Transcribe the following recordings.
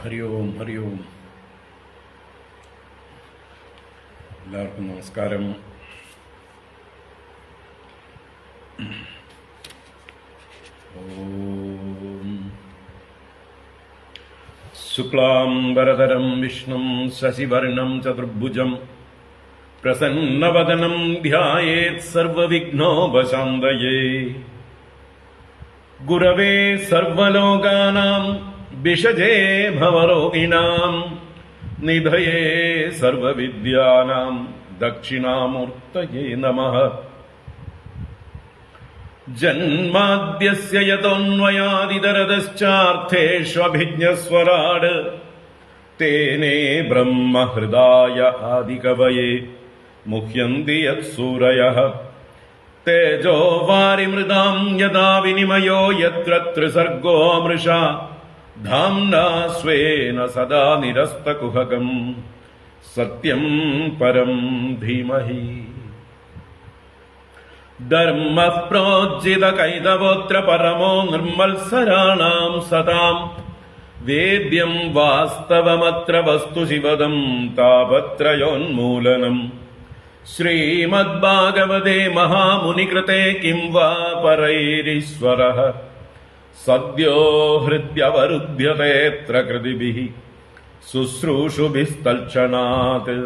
ഹരി ഓം ഹരി ഓം. എല്ലാവർക്കും നമസ്കാരം. ഓം ശുക്ലാംബരധരം വിഷ്ണും ശശിവർണം ചതുർഭുജം പ്രസന്നവദനം ധ്യായേത് സർവവിഘ്നോപശാന്തയേ. ഗുരവേ സർവലോകാനാം വിഷജേ ഭവരോഗിണാം നിധയേ സർവവിദ്യാനാം ദക്ഷിണാമൂർത്തയേ നമഃ. ജന്മാദ്യസ്യ യതോന്വയാദിതരതശ്ചാർത്ഥേഷ്വഭിജ്ഞസ്വരാട് തേനേ ബ്രഹ്മഹൃദായ ആദികവയേ മുഹ്യന്തി യത്സൂരയഃ. തേജോ വാരിമൃതാം യദാ വിനിമയോ യത്ര ത്രിസർഗോ മൃഷാ ധാംനാ സ്വേന സദാ നിരസ്തകുഹകം സത്യം പരം ധീമഹി. ധർമ്മഃ പ്രോജ്ജിത കൈതവോത്ര പരമോ നിർമ്മത്സരാണാം സതാം വേദ്യം വാസ്തവമത്ര വസ്തു ശിവദം താപത്രയോന്മൂലനം. ശ്രീമദ്ഭാഗവതേ മഹാമുനികൃതേ കിം വാ പരൈരീശ്വരഃ സദ്യോ ഹൃദ്യവരുധ്യതേത്ര കൃതിഭിഃ ശുശ്രൂഷുഭിസ്തൽക്ഷണാത്.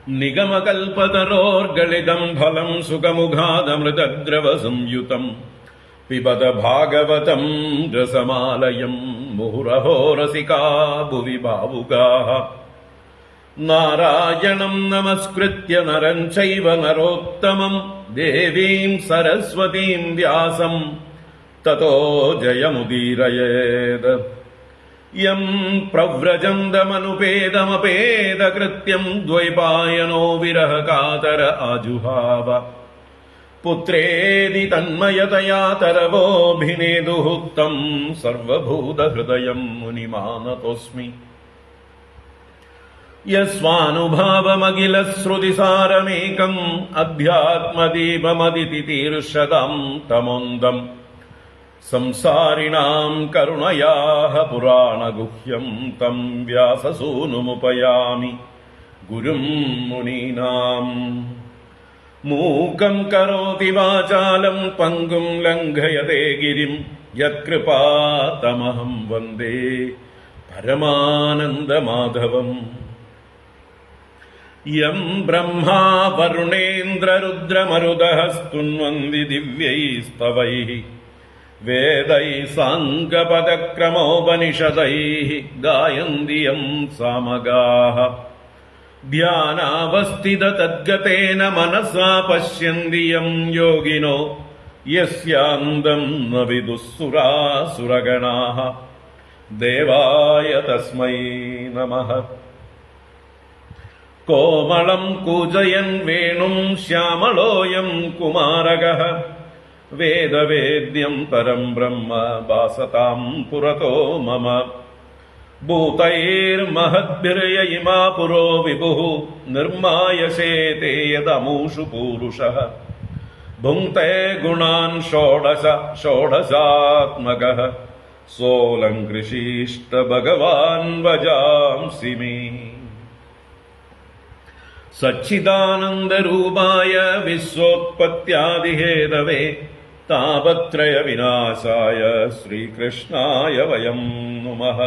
നിഗമകൽപതരോർഗളിതം ഫലം സുഖമുഖാദമൃതദ്രവ സംയുതം പിബത ഭാഗവതം രസമാലയം മുഹുരഹോ രസികാ ഭുവി ഭാവുകാഃ. നാരായണം നമസ്കൃത്യ നരം ചൈവ നരോത്തമം ദേവീം സരസ്വതീം വ്യാസം തതോ ജയമുദീരയേത്. യം പ്രവ്രജന്തമനുപേദമപേദകൃത്യം ദ്വൈപായനോ വിരഹകാതര ആജുഹാവ. പുത്രേതി തന്മയതയാ തരവോഭിനേദുഃ तं സർവഭൂതഹൃദയം മുനിമാനതോസ്മി. യസ്വാനുഭാവമഖിലശ്രുതിസാരമേകം അധ്യാത്മദീപമദിതിതീർഷതാം തമോന്തം സംസാരിണാം കരുണയാഃ പുരാണഗുഹ്യം തം വ്യാസസൂനുമുപയാമി ഗുരും മുനീനാം. മൂകം കരോതി വാചാലം പങ്കും ലംഘയതേ ഗിരിം യത്കൃപാതമഹം വന്ദേ പരമാനന്ദമാധവം. യം ബ്രഹ്മാ വരുണേന്ദ്രരുദ്രമരുതഃ സ്തുന്വന്തി ദിവ്യൈസ്തവൈഃ വേദൈഃ സാംഗപദക്രമോപനിഷദൈഃ ഗായന്തി യം സാമഗാഃ. ധ്യാനാവസ്ഥിതതദ്ഗതേന മനസാ പശ്യന്തി യം യോഗിനോ യസ്യാന്തം ന വിദുഃസുരാസുരഗണാഃ. ദേവായ തസ്മൈ നമഃ. കോമളം കൂജയൻ വേണും ശ്യാമളോയം കുമാരകഃ വേദവേദ്യം പരം ബ്രഹ്മ ഭാസതാം പുരതോ മമ. ഭൂതൈർമഹദ്ഭിർയ ഇമാ പുരോ വിഭുഃ നിർമായശേതേ യദമൂഷു പൂരുഷഃ. ഭുങ്ക്തേ ഗുണാൻ ഷോഡശ ഷോഡശാത്മകഃ സോലങ്കൃഷീഷ്ട ഭഗവാൻ വജാംസി മേ. സച്ചിദാനന്ദരൂപായ വിശ്വോത്പത്യാദിഹേതവേ താപത്രയ വിനാശായ ശ്രീകൃഷ്ണായ വയം നുമഃ.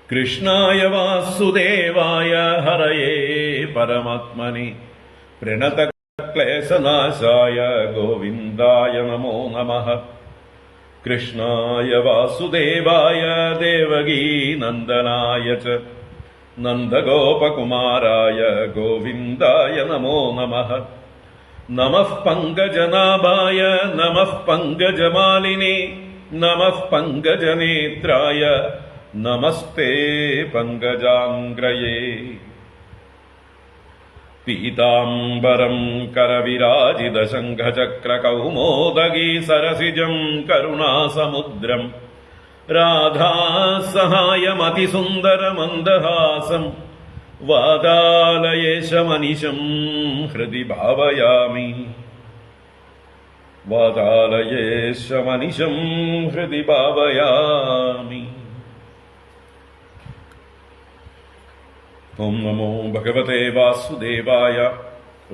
കൃഷ്ണായ വാസുദേവായ ഹരയേ പരമാത്മനി പ്രണതക്ലേശനാശായ ഗോവിന്ദായ നമോ നമഃ. കൃഷ്ണായ വാസുദേവായ ദേവകീ നന്ദനായ ച നന്ദഗോപകുമാരായ ഗോവിന്ദായ നമോ നമഃ. നമഃ പങ്കജനാഭായ നമഃ പങ്കജമാലിനേ നമഃ പങ്കജനേത്രായ നമസ്തേ പങ്കജാംഗ്രയേ. പീതാംബരം കരവിരാജിതശംഖചക്രകൗമോദഗീ സരസിജം കരുണാസമുദ്രം രാധാസഹായമതിസുന്ദരമന്ദഹാസം വാതാലയേശമനിശം ഹൃദി ഭാവയാമി. വാതാലയേശമനിശം ഹൃദി ഭാവയാമി. ഓം നമോ ഭഗവതേ വാസുദേവായ.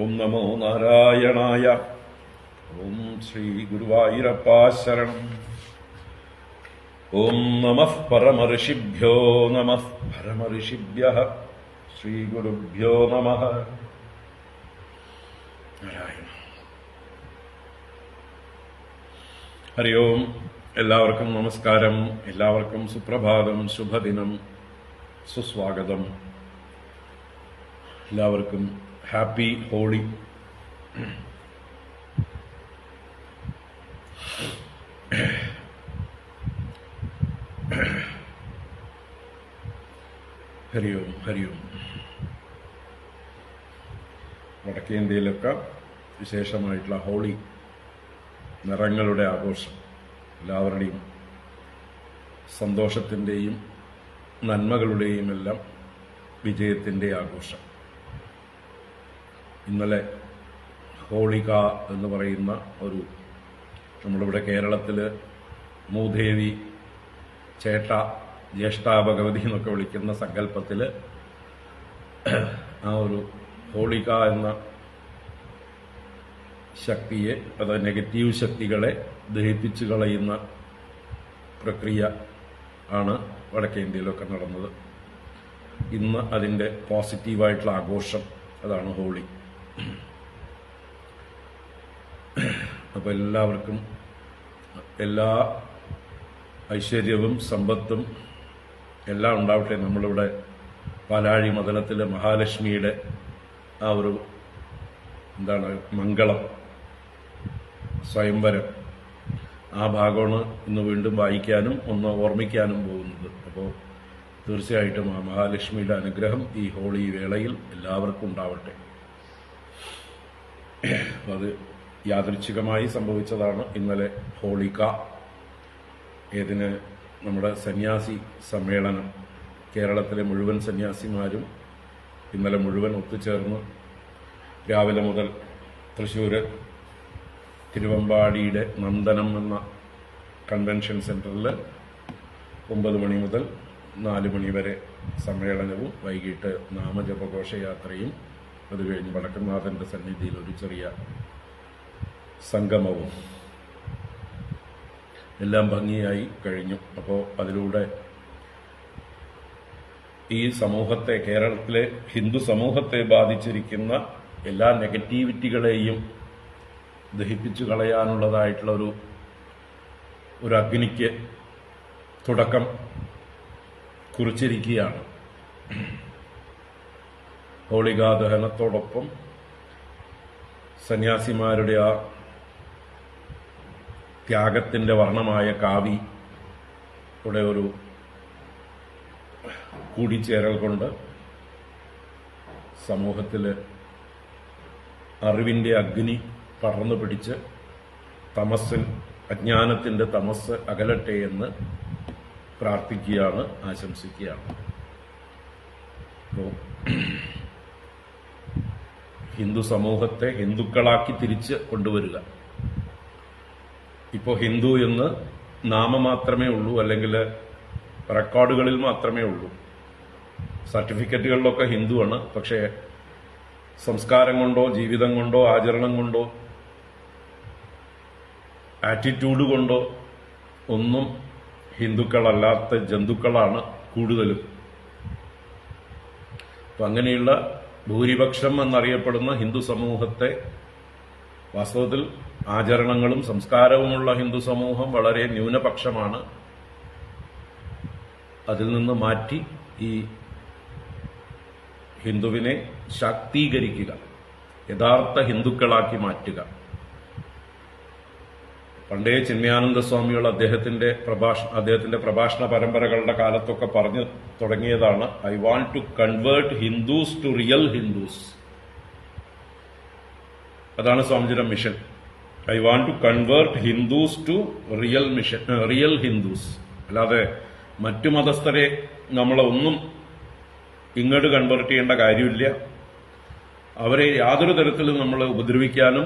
ഓം നമോ നാരായണായ. ഓം ശ്രീ ഗുരുവായൂരപ്പാ ശരണം. ഓം നമഃ പരമഋഷിഭ്യോ നമഃ പരമഋഷിഭ്യഃ. ശ്രീ ഗുരുഭ്യോ നമഃ. നാരായണ. ഹരി ഓം. എല്ലാവർക്കും നമസ്കാരം. എല്ലാവർക്കും സുപ്രഭാതം, ശുഭദിനം, സുസ്വാഗതം. എല്ലാവർക്കും ഹാപ്പി ഹോളി. ഹരി ഓം. ഹരി ഓം. വടക്കേ ഇന്ത്യയിലൊക്കെ വിശേഷമായിട്ടുള്ള ഹോളി നിറങ്ങളുടെ ആഘോഷം, എല്ലാവരുടെയും സന്തോഷത്തിൻ്റെയും നന്മകളുടെയും എല്ലാം വിജയത്തിൻ്റെ ആഘോഷം. ഇന്നലെ ഹോളിക എന്ന് പറയുന്ന ഒരു, നമ്മളിവിടെ കേരളത്തിൽ മൂദേവി, ചേട്ട, ജ്യേഷ്ഠ ഭഗവതി എന്നൊക്കെ വിളിക്കുന്ന സങ്കല്പത്തിൽ ആ ഒരു ഹോളിക എന്ന ശക്തിയെ, അത് നെഗറ്റീവ് ശക്തികളെ ദഹിപ്പിച്ചു കളയുന്ന പ്രക്രിയ ആണ് വടക്കേ ഇന്ത്യയിലൊക്കെ നടന്നത്. ഇന്ന് അതിൻ്റെ പോസിറ്റീവായിട്ടുള്ള ആഘോഷം, അതാണ് ഹോളി. അപ്പോൾ എല്ലാവർക്കും എല്ലാ ഐശ്വര്യവും സമ്പത്തും എല്ലാം ഉണ്ടാവട്ടെ. നമ്മളിവിടെ പാലാഴി മദനത്തിലെ മഹാലക്ഷ്മിയുടെ ആ ഒരു മംഗളം, സ്വയംവരം, ആ ഭാഗമാണ് ഇന്ന് വീണ്ടും വായിക്കാനും ഒന്ന് ഓർമ്മിക്കാനും പോകുന്നത്. അപ്പോൾ തീർച്ചയായിട്ടും ആ മഹാലക്ഷ്മിയുടെ അനുഗ്രഹം ഈ ഹോളി വേളയിൽ എല്ലാവർക്കും ഉണ്ടാവട്ടെ. അത് യാദൃച്ഛികമായി സംഭവിച്ചതാണ് ഇന്നലെ ഹോളിക. ഏതിന് നമ്മുടെ സന്യാസി സമ്മേളനം, കേരളത്തിലെ മുഴുവൻ സന്യാസിമാരും ഇന്നലെ മുഴുവൻ ഒത്തുചേർന്ന് രാവിലെ മുതൽ തൃശ്ശൂർ തിരുവമ്പാടിയുടെ നന്ദനം എന്ന കൺവെൻഷൻ സെന്ററിൽ 9 മണി മുതൽ 4 മണി വരെ സമ്മേളനവും വൈകിട്ട് നാമജപഘോഷയാത്രയും അത് കഴിഞ്ഞ് വടക്കനാഥന്റെ സന്നിധിയിൽ ഒരു ചെറിയ സംഗമവും എല്ലാം ഭംഗിയായി കഴിഞ്ഞു. അപ്പോൾ അതിലൂടെ ഈ സമൂഹത്തെ, കേരളത്തിലെ ഹിന്ദു സമൂഹത്തെ ബാധിച്ചിരിക്കുന്ന എല്ലാ നെഗറ്റിവിറ്റികളെയും ദഹിപ്പിച്ചു കളയാനുള്ളതായിട്ടുള്ള ഒരു അഗ്നിക്ക് തുടക്കം കുറിച്ചിരിക്കുകയാണ്. ഹോളികാ ദഹനത്തോടൊപ്പം സന്യാസിമാരുടെ ആ ത്യാഗത്തിന്റെ വർണ്ണമായ കാവി ഇവിടെ ഒരു കൂടിച്ചേരൽ കൊണ്ട് സമൂഹത്തിൽ അറിവിന്റെ അഗ്നി പടർന്നു പിടിച്ച് അജ്ഞാനത്തിന്റെ തമസ് അകലട്ടെ എന്ന് പ്രാർത്ഥിക്കുകയാണ്, ആശംസിക്കുകയാണ്. ഹിന്ദു സമൂഹത്തെ ഹിന്ദുക്കളാക്കി തിരിച്ച് കൊണ്ടുവരിക. ഇപ്പോൾ ഹിന്ദു എന്ന് നാമം മാത്രമേ ഉള്ളൂ, അല്ലെങ്കിൽ റെക്കോർഡുകളിൽ മാത്രമേ ഉള്ളൂ. സർട്ടിഫിക്കറ്റുകളിലൊക്കെ ഹിന്ദുവാണ്. പക്ഷേ സംസ്കാരം കൊണ്ടോ ജീവിതം കൊണ്ടോ ആചരണം കൊണ്ടോ ആറ്റിറ്റ്യൂഡ് കൊണ്ടോ ഒന്നും ഹിന്ദുക്കളല്ലാത്ത ജന്തുക്കളാണ് കൂടുതലും. അപ്പം അങ്ങനെയുള്ള ഭൂരിപക്ഷം എന്നറിയപ്പെടുന്ന ഹിന്ദു സമൂഹത്തെ, വാസ്തവത്തിൽ ആചരണങ്ങളും സംസ്കാരവുമുള്ള ഹിന്ദു സമൂഹം വളരെ ന്യൂനപക്ഷമാണ്. അതിൽ നിന്ന് മാറ്റി ഈ ഹിന്ദുവിനെ ശാക്തീകരിക്കുക, യഥാർത്ഥ ഹിന്ദുക്കളാക്കി മാറ്റുക. പണ്ടേ ചിന്മയാനന്ദ സ്വാമികൾ അദ്ദേഹത്തിന്റെ പ്രഭാഷണ പരമ്പരകളുടെ കാലത്തൊക്കെ പറഞ്ഞു തുടങ്ങിയതാണ്, ഐ want to convert Hindus to real ഹിന്ദുസ്. അതാണ് സ്വാമിജിയുടെ mission. I want to convert Hindus to real Hindus. അല്ലാതെ മറ്റു മതസ്ഥരെ നമ്മളെ ഒന്നും ഇങ്ങോട്ട് കൺവേർട്ട് ചെയ്യേണ്ട കാര്യമില്ല. അവരെ യാതൊരു തരത്തിലും നമ്മൾ ഉപദ്രവിക്കാനും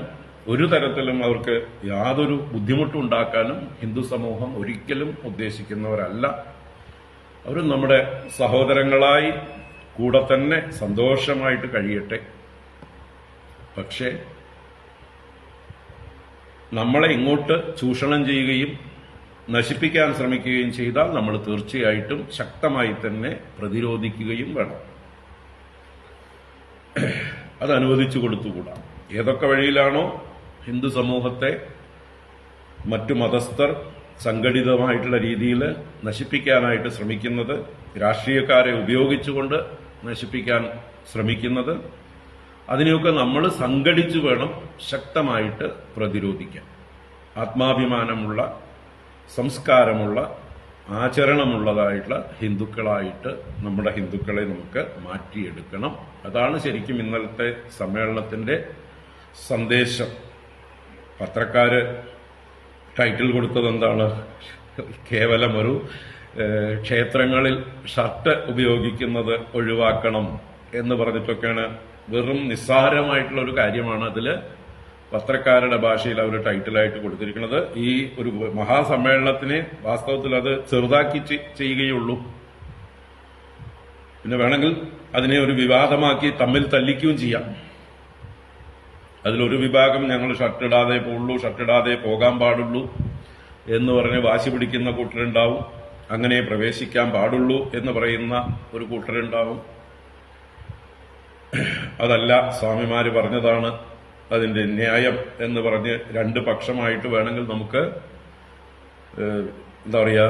ഒരു തരത്തിലും അവർക്ക് യാതൊരു ബുദ്ധിമുട്ടും ഉണ്ടാക്കാനും ഹിന്ദു സമൂഹം ഒരിക്കലും ഉദ്ദേശിക്കുന്നവരല്ല. അവർ നമ്മുടെ സഹോദരങ്ങളായി കൂടെ തന്നെ സന്തോഷമായിട്ട് കഴിയട്ടെ. പക്ഷേ നമ്മളെ ഇങ്ങോട്ട് ചൂഷണം ചെയ്യുകയും നശിപ്പിക്കാൻ ശ്രമിക്കുകയും ചെയ്താൽ നമ്മൾ തീർച്ചയായിട്ടും ശക്തമായി തന്നെ പ്രതിരോധിക്കുകയും വേണം. അത് അനുവദിച്ചു കൊടുത്തുകൂടാ. ഏതൊക്കെ വഴിയിലാണോ ഹിന്ദു സമൂഹത്തെ മറ്റു മതസ്ഥർ സംഘടിതമായിട്ടുള്ള രീതിയിൽ നശിപ്പിക്കാനായിട്ട് ശ്രമിക്കുന്നത്, രാഷ്ട്രീയക്കാരെ ഉപയോഗിച്ചുകൊണ്ട് നശിപ്പിക്കാൻ ശ്രമിക്കുന്നത്, അതിനെയൊക്കെ നമ്മൾ സംഘടിച്ചു വേണം ശക്തമായിട്ട് പ്രതിരോധിക്കാൻ. ആത്മാഭിമാനമുള്ള, സംസ്കാരമുള്ള, ആചരണമുള്ളതായിട്ടുള്ള ഹിന്ദുക്കളായിട്ട് നമ്മുടെ ഹിന്ദുക്കളെ നമുക്ക് മാറ്റിയെടുക്കണം. അതാണ് ശരിക്കും ഇന്നലത്തെ സമ്മേളനത്തിന്റെ സന്ദേശം. പത്രക്കാര് ടൈറ്റിൽ കൊടുത്തത് എന്താണ്? കേവലം ഒരു ക്ഷേത്രങ്ങളിൽ ഷർട്ട് ഉപയോഗിക്കുന്നത് ഒഴിവാക്കണം എന്ന് പറഞ്ഞിട്ടൊക്കെയാണ്. വെറും നിസ്സാരമായിട്ടുള്ള ഒരു കാര്യമാണ് അതിൽ പത്രക്കാരുടെ ഭാഷയിൽ അവർ ടൈറ്റിലായിട്ട് കൊടുത്തിരിക്കുന്നത്. ഈ ഒരു മഹാസമ്മേളനത്തിന് വാസ്തവത്തിൽ അത് ചെറുതാക്കി ചെയ്യുകയുള്ളൂ. പിന്നെ വേണമെങ്കിൽ അതിനെ ഒരു വിവാദമാക്കി തമ്മിൽ തല്ലിക്കുകയും ചെയ്യാം. അതിലൊരു വിഭാഗം ഞങ്ങൾ ഷർട്ടിടാതെ പോകുള്ളൂ, ഷർട്ടിടാതെ പോകാൻ പാടുള്ളൂ എന്ന് പറഞ്ഞ് വാശി പിടിക്കുന്ന കൂട്ടരുണ്ടാവും. അങ്ങനെ പ്രവേശിക്കാൻ പാടുള്ളൂ എന്ന് പറയുന്ന ഒരു കൂട്ടരുണ്ടാവും. അതല്ല, സ്വാമിമാര് പറഞ്ഞതാണ് അതിന്റെ ന്യായം എന്ന് പറഞ്ഞ് രണ്ട് പക്ഷമായിട്ട് വേണമെങ്കിൽ നമുക്ക് എന്താ പറയുക,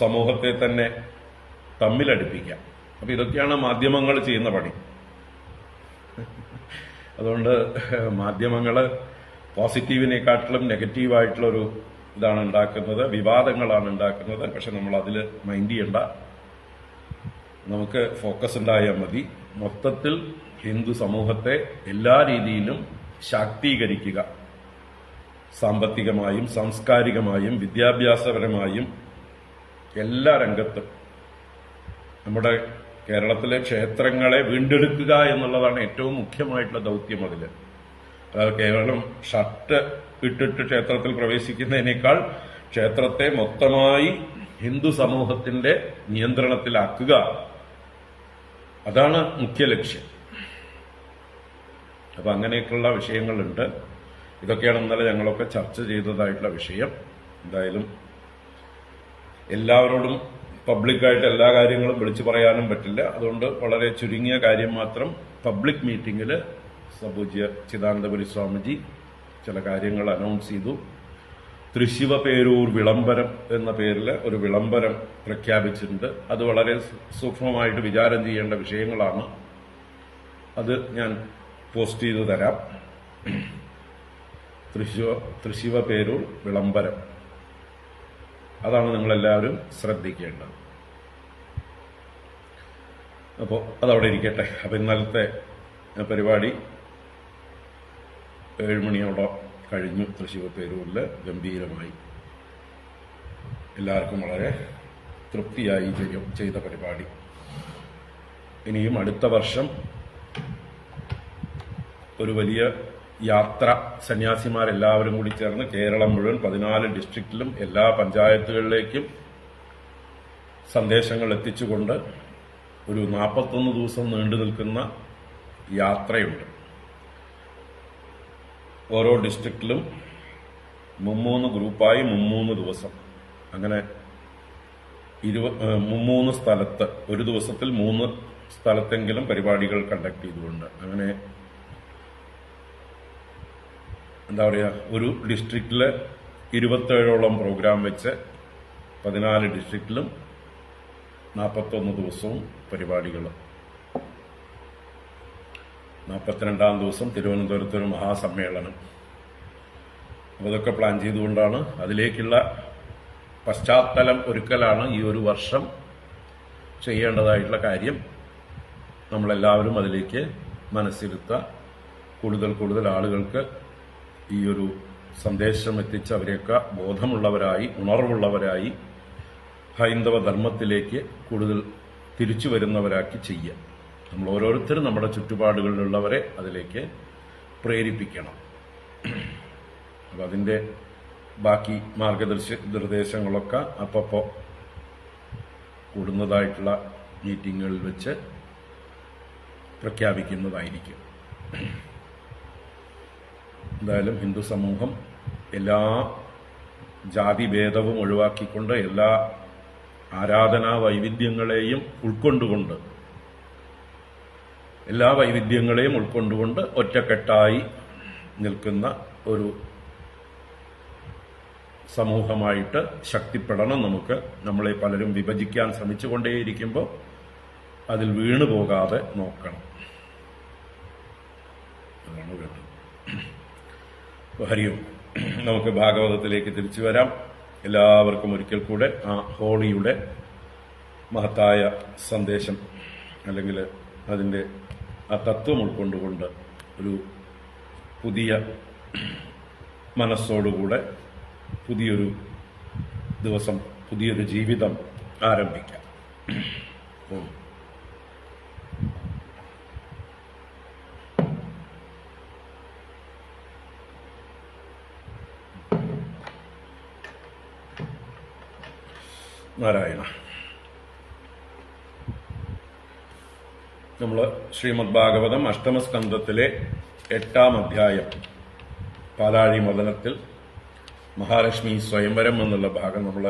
സമൂഹത്തെ തന്നെ തമ്മിലടിപ്പിക്കാം. അപ്പൊ ഇതൊക്കെയാണ് മാധ്യമങ്ങൾ ചെയ്യുന്ന പണി. അതുകൊണ്ട് മാധ്യമങ്ങള് പോസിറ്റീവിനെക്കാട്ടിലും നെഗറ്റീവായിട്ടുള്ള ഒരു ഇതാണ് ഉണ്ടാക്കുന്നത്, വിവാദങ്ങളാണ് ഉണ്ടാക്കുന്നത്. പക്ഷെ നമ്മൾ അതിൽ മൈൻഡ് ചെയ്യണ്ട, നമുക്ക് ഫോക്കസ് ഉണ്ടായാൽ മതി. മൊത്തത്തിൽ ഹിന്ദു സമൂഹത്തെ എല്ലാ രീതിയിലും ശാക്തീകരിക്കുക, സാമ്പത്തികമായും സാംസ്കാരികമായും വിദ്യാഭ്യാസപരമായും എല്ലാ രംഗത്തും. നമ്മുടെ കേരളത്തിലെ ക്ഷേത്രങ്ങളെ വീണ്ടെടുക്കുക എന്നുള്ളതാണ് ഏറ്റവും മുഖ്യമായിട്ടുള്ള ദൗത്യം. അതിൽ അതായത് കേവലം ഷർട്ട് ഇട്ടിട്ട് ക്ഷേത്രത്തിൽ പ്രവേശിക്കുന്നതിനേക്കാൾ ക്ഷേത്രത്തെ മൊത്തമായി ഹിന്ദു സമൂഹത്തിന്റെ നിയന്ത്രണത്തിലാക്കുക, അതാണ് മുഖ്യ ലക്ഷ്യം. അപ്പൊ അങ്ങനെയൊക്കെയുള്ള വിഷയങ്ങളുണ്ട്. ഇതൊക്കെയാണ് ഇന്നലെ ഞങ്ങളൊക്കെ ചർച്ച ചെയ്തതായിട്ടുള്ള വിഷയം. എന്തായാലും എല്ലാവരോടും പബ്ലിക്കായിട്ട് എല്ലാ കാര്യങ്ങളും വിളിച്ചു പറയാനും പറ്റില്ല. അതുകൊണ്ട് വളരെ ചുരുങ്ങിയ കാര്യം മാത്രം പബ്ലിക് മീറ്റിംഗിൽ സപൂജ്യ ചിദാനന്ദപുരി സ്വാമിജി ചില കാര്യങ്ങൾ അനൗൺസ് ചെയ്തു. തൃശിവപേരൂർ വിളംബരം എന്ന പേരിൽ ഒരു വിളംബരം പ്രഖ്യാപിച്ചിട്ടുണ്ട്. അത് വളരെ സൂക്ഷ്മമായിട്ട് വിചാരം ചെയ്യേണ്ട വിഷയങ്ങളാണ്. അത് ഞാൻ പോസ്റ്റ് ചെയ്തു തരാം. തൃശിവപേരൂർ വിളംബരം, അതാണ് നിങ്ങളെല്ലാവരും ശ്രദ്ധിക്കേണ്ടത്. അപ്പോൾ അതവിടെ ഇരിക്കട്ടെ. അപ്പം ഇന്നലത്തെ പരിപാടി 7 മണിയോടെ കഴിഞ്ഞു. തൃശിവപേരൂരിൽ ഗംഭീരമായി, എല്ലാവർക്കും വളരെ തൃപ്തിയായി ചെയ്ത പരിപാടി. ഇനിയും അടുത്ത വർഷം ഒരു വലിയ യാത്ര സന്യാസിമാരെല്ലാവരും കൂടി ചേർന്ന് കേരളം മുഴുവൻ 14 ഡിസ്ട്രിക്റ്റിലും എല്ലാ പഞ്ചായത്തുകളിലേക്കും സന്ദേശങ്ങൾ എത്തിച്ചുകൊണ്ട് ഒരു 41 ദിവസം നീണ്ടു നിൽക്കുന്ന യാത്രയുണ്ട്. ഓരോ ഡിസ്ട്രിക്റ്റിലും 3 ഗ്രൂപ്പായി 3 ദിവസം, അങ്ങനെ 3 സ്ഥലത്ത് ഒരു ദിവസത്തിൽ 3 സ്ഥലത്തെങ്കിലും പരിപാടികൾ കണ്ടക്ട് ചെയ്തുകൊണ്ട്, അങ്ങനെ എന്താ പറയുക, ഒരു ഡിസ്ട്രിക്റ്റില് 27ഓളം പ്രോഗ്രാം വെച്ച് 14 ഡിസ്ട്രിക്റ്റിലും 41 ദിവസവും പരിപാടികൾ. 42ാം ദിവസം തിരുവനന്തപുരത്തൊരു മഹാസമ്മേളനം. അതൊക്കെ പ്ലാൻ ചെയ്തുകൊണ്ടാണ്, അതിലേക്കുള്ള പശ്ചാത്തലം ഒരുക്കലാണ് ഈ ഒരു വർഷം ചെയ്യേണ്ടതായിട്ടുള്ള കാര്യം. നമ്മളെല്ലാവരും അതിലേക്ക് മനസ്സിരുത്തുക. കൂടുതൽ ആളുകൾക്ക് ഈ ഒരു സന്ദേശം എത്തിച്ച് അവരെയൊക്കെ ബോധമുള്ളവരായി, ഉണർവുള്ളവരായി ഹൈന്ദവ ധർമ്മത്തിലേക്ക് കൂടുതൽ തിരിച്ചു വരുന്നവരാക്കി ചെയ്യുക. നമ്മൾ ഓരോരുത്തരും നമ്മുടെ ചുറ്റുപാടുകളിലുള്ളവരെ അതിലേക്ക് പ്രേരിപ്പിക്കണം. അപ്പം അതിൻ്റെ ബാക്കി നിർദ്ദേശങ്ങളൊക്കെ അപ്പോൾ കൂടുന്നതായിട്ടുള്ള മീറ്റിങ്ങുകളിൽ വെച്ച് പ്രഖ്യാപിക്കുന്നതായിരിക്കും. എന്തായാലും ഹിന്ദു സമൂഹം എല്ലാ ജാതിഭേദവും ഒഴിവാക്കിക്കൊണ്ട് എല്ലാ ആരാധനാ വൈവിധ്യങ്ങളെയും ഉൾക്കൊണ്ടുകൊണ്ട് ഒറ്റക്കെട്ടായി നിൽക്കുന്ന ഒരു സമൂഹമായിട്ട് ശക്തിപ്പെടണം. നമുക്ക് നമ്മളെ പലരും വിഭജിക്കാൻ ശ്രമിച്ചുകൊണ്ടേയിരിക്കുമ്പോൾ അതിൽ വീണു പോകാതെ നോക്കണം. അതാണ് വേണ്ടത്. ഹരിയും നമുക്ക് ഭാഗവതത്തിലേക്ക് തിരിച്ചു വരാം. എല്ലാവർക്കും ഒരിക്കൽ കൂടെ ആ ഹോളിയുടെ മഹത്തായ സന്ദേശം അല്ലെങ്കിൽ അതിൻ്റെ ആ തത്വം ഉൾക്കൊണ്ടുകൊണ്ട് ഒരു പുതിയ മനസ്സോടുകൂടെ പുതിയൊരു ദിവസം, പുതിയൊരു ജീവിതം ആരംഭിക്കാം. നാരായണ. നമ്മൾ ശ്രീമദ് ഭാഗവതം അഷ്ടമസ്കന്ധത്തിലെ 8-ാം അധ്യായം പാലാഴി മദനത്തിൽ മഹാലക്ഷ്മി സ്വയംവരം എന്നുള്ള ഭാഗം നമ്മൾ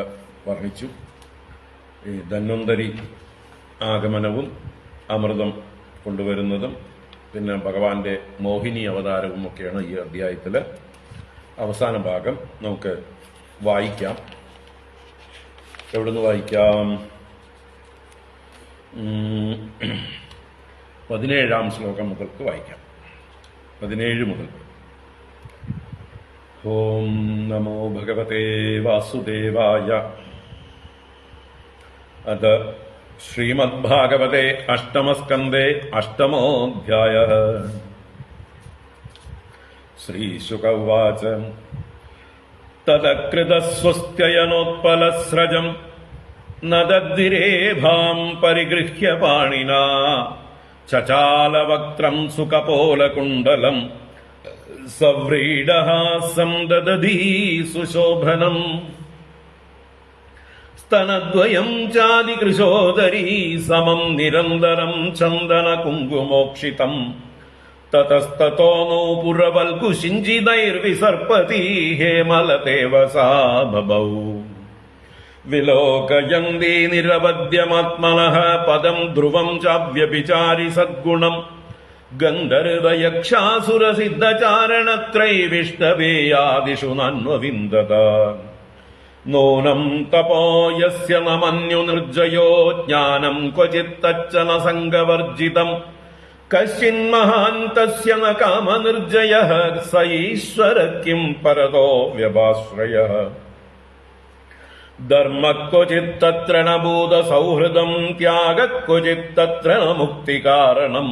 വർണ്ണിച്ചു. ഈ ധന്വന്തരി ആഗമനവും അമൃതം കൊണ്ടുവരുന്നതും പിന്നെ ഭഗവാന്റെ മോഹിനി അവതാരവും ഒക്കെയാണ് ഈ അധ്യായത്തിലെ അവസാന ഭാഗം. നമുക്ക് വായിക്കാം. എവിടുന്ന് വായിക്കാം? 17-ാം ശ്ലോകം മുതൽക്ക് വായിക്കാം. 17 മുതൽ. ഓം നമോ ഭഗവതേ വാസുദേവായ. അത് ശ്രീമദ്ഭാഗവതേ അഷ്ടമസ്കന്ധേ അഷ്ടമോऽധ്യായഃ. ശ്രീശുക ഉവാച. തദകൃതസ്വസ്ത്യയനോത്പലസ്രജം നദദ്വിരേഭാം പരിഗൃഹ്യ പാണിനാ ചചാലവക്ത്രം സുകപോലകുണ്ടലം സവ്രീഡഹാസം ദദധീ സുശോഭനം സ്തനദ്വയം ചാദികൃശോദരീ സമം നിരന്തരം ചന്ദന കുങ്കുമോക്ഷിതം തതസ്തതോ നൂപുരവൽകുശിഞ്ചിതൈർവിസർപ്പതി ഹേമലതേവ സാ ബഭൗ വിലോകയന്തി നിരവദ്യമാത്മനഃ പദം ധ്രുവം ചാവ്യഭിചാരി സദ്ഗുണം ഗന്ധർവയക്ഷാസുരസിദ്ധചാരണത്രൈവിഷ്ടവേയാദിഷു നന്വവിന്ദത നൂനം തപോ യസ്യ ന മന്യുനിർജയോ ജ്ഞാനം ക്വചിത്തച്ഛന സംഗവർജിതം കശ്ചിന്മഹാന്തസ്യ ന കാമനിർജയഃ സ ഈശ്വര കിം പരതോ വ്യപാശ്രയഃ ധർമ്മ ക്വചിത്തത്ര ന ഭൂതസൗഹൃദം ത്യാഗ ക്വചിത്തത്ര ന മുക്തികാരണം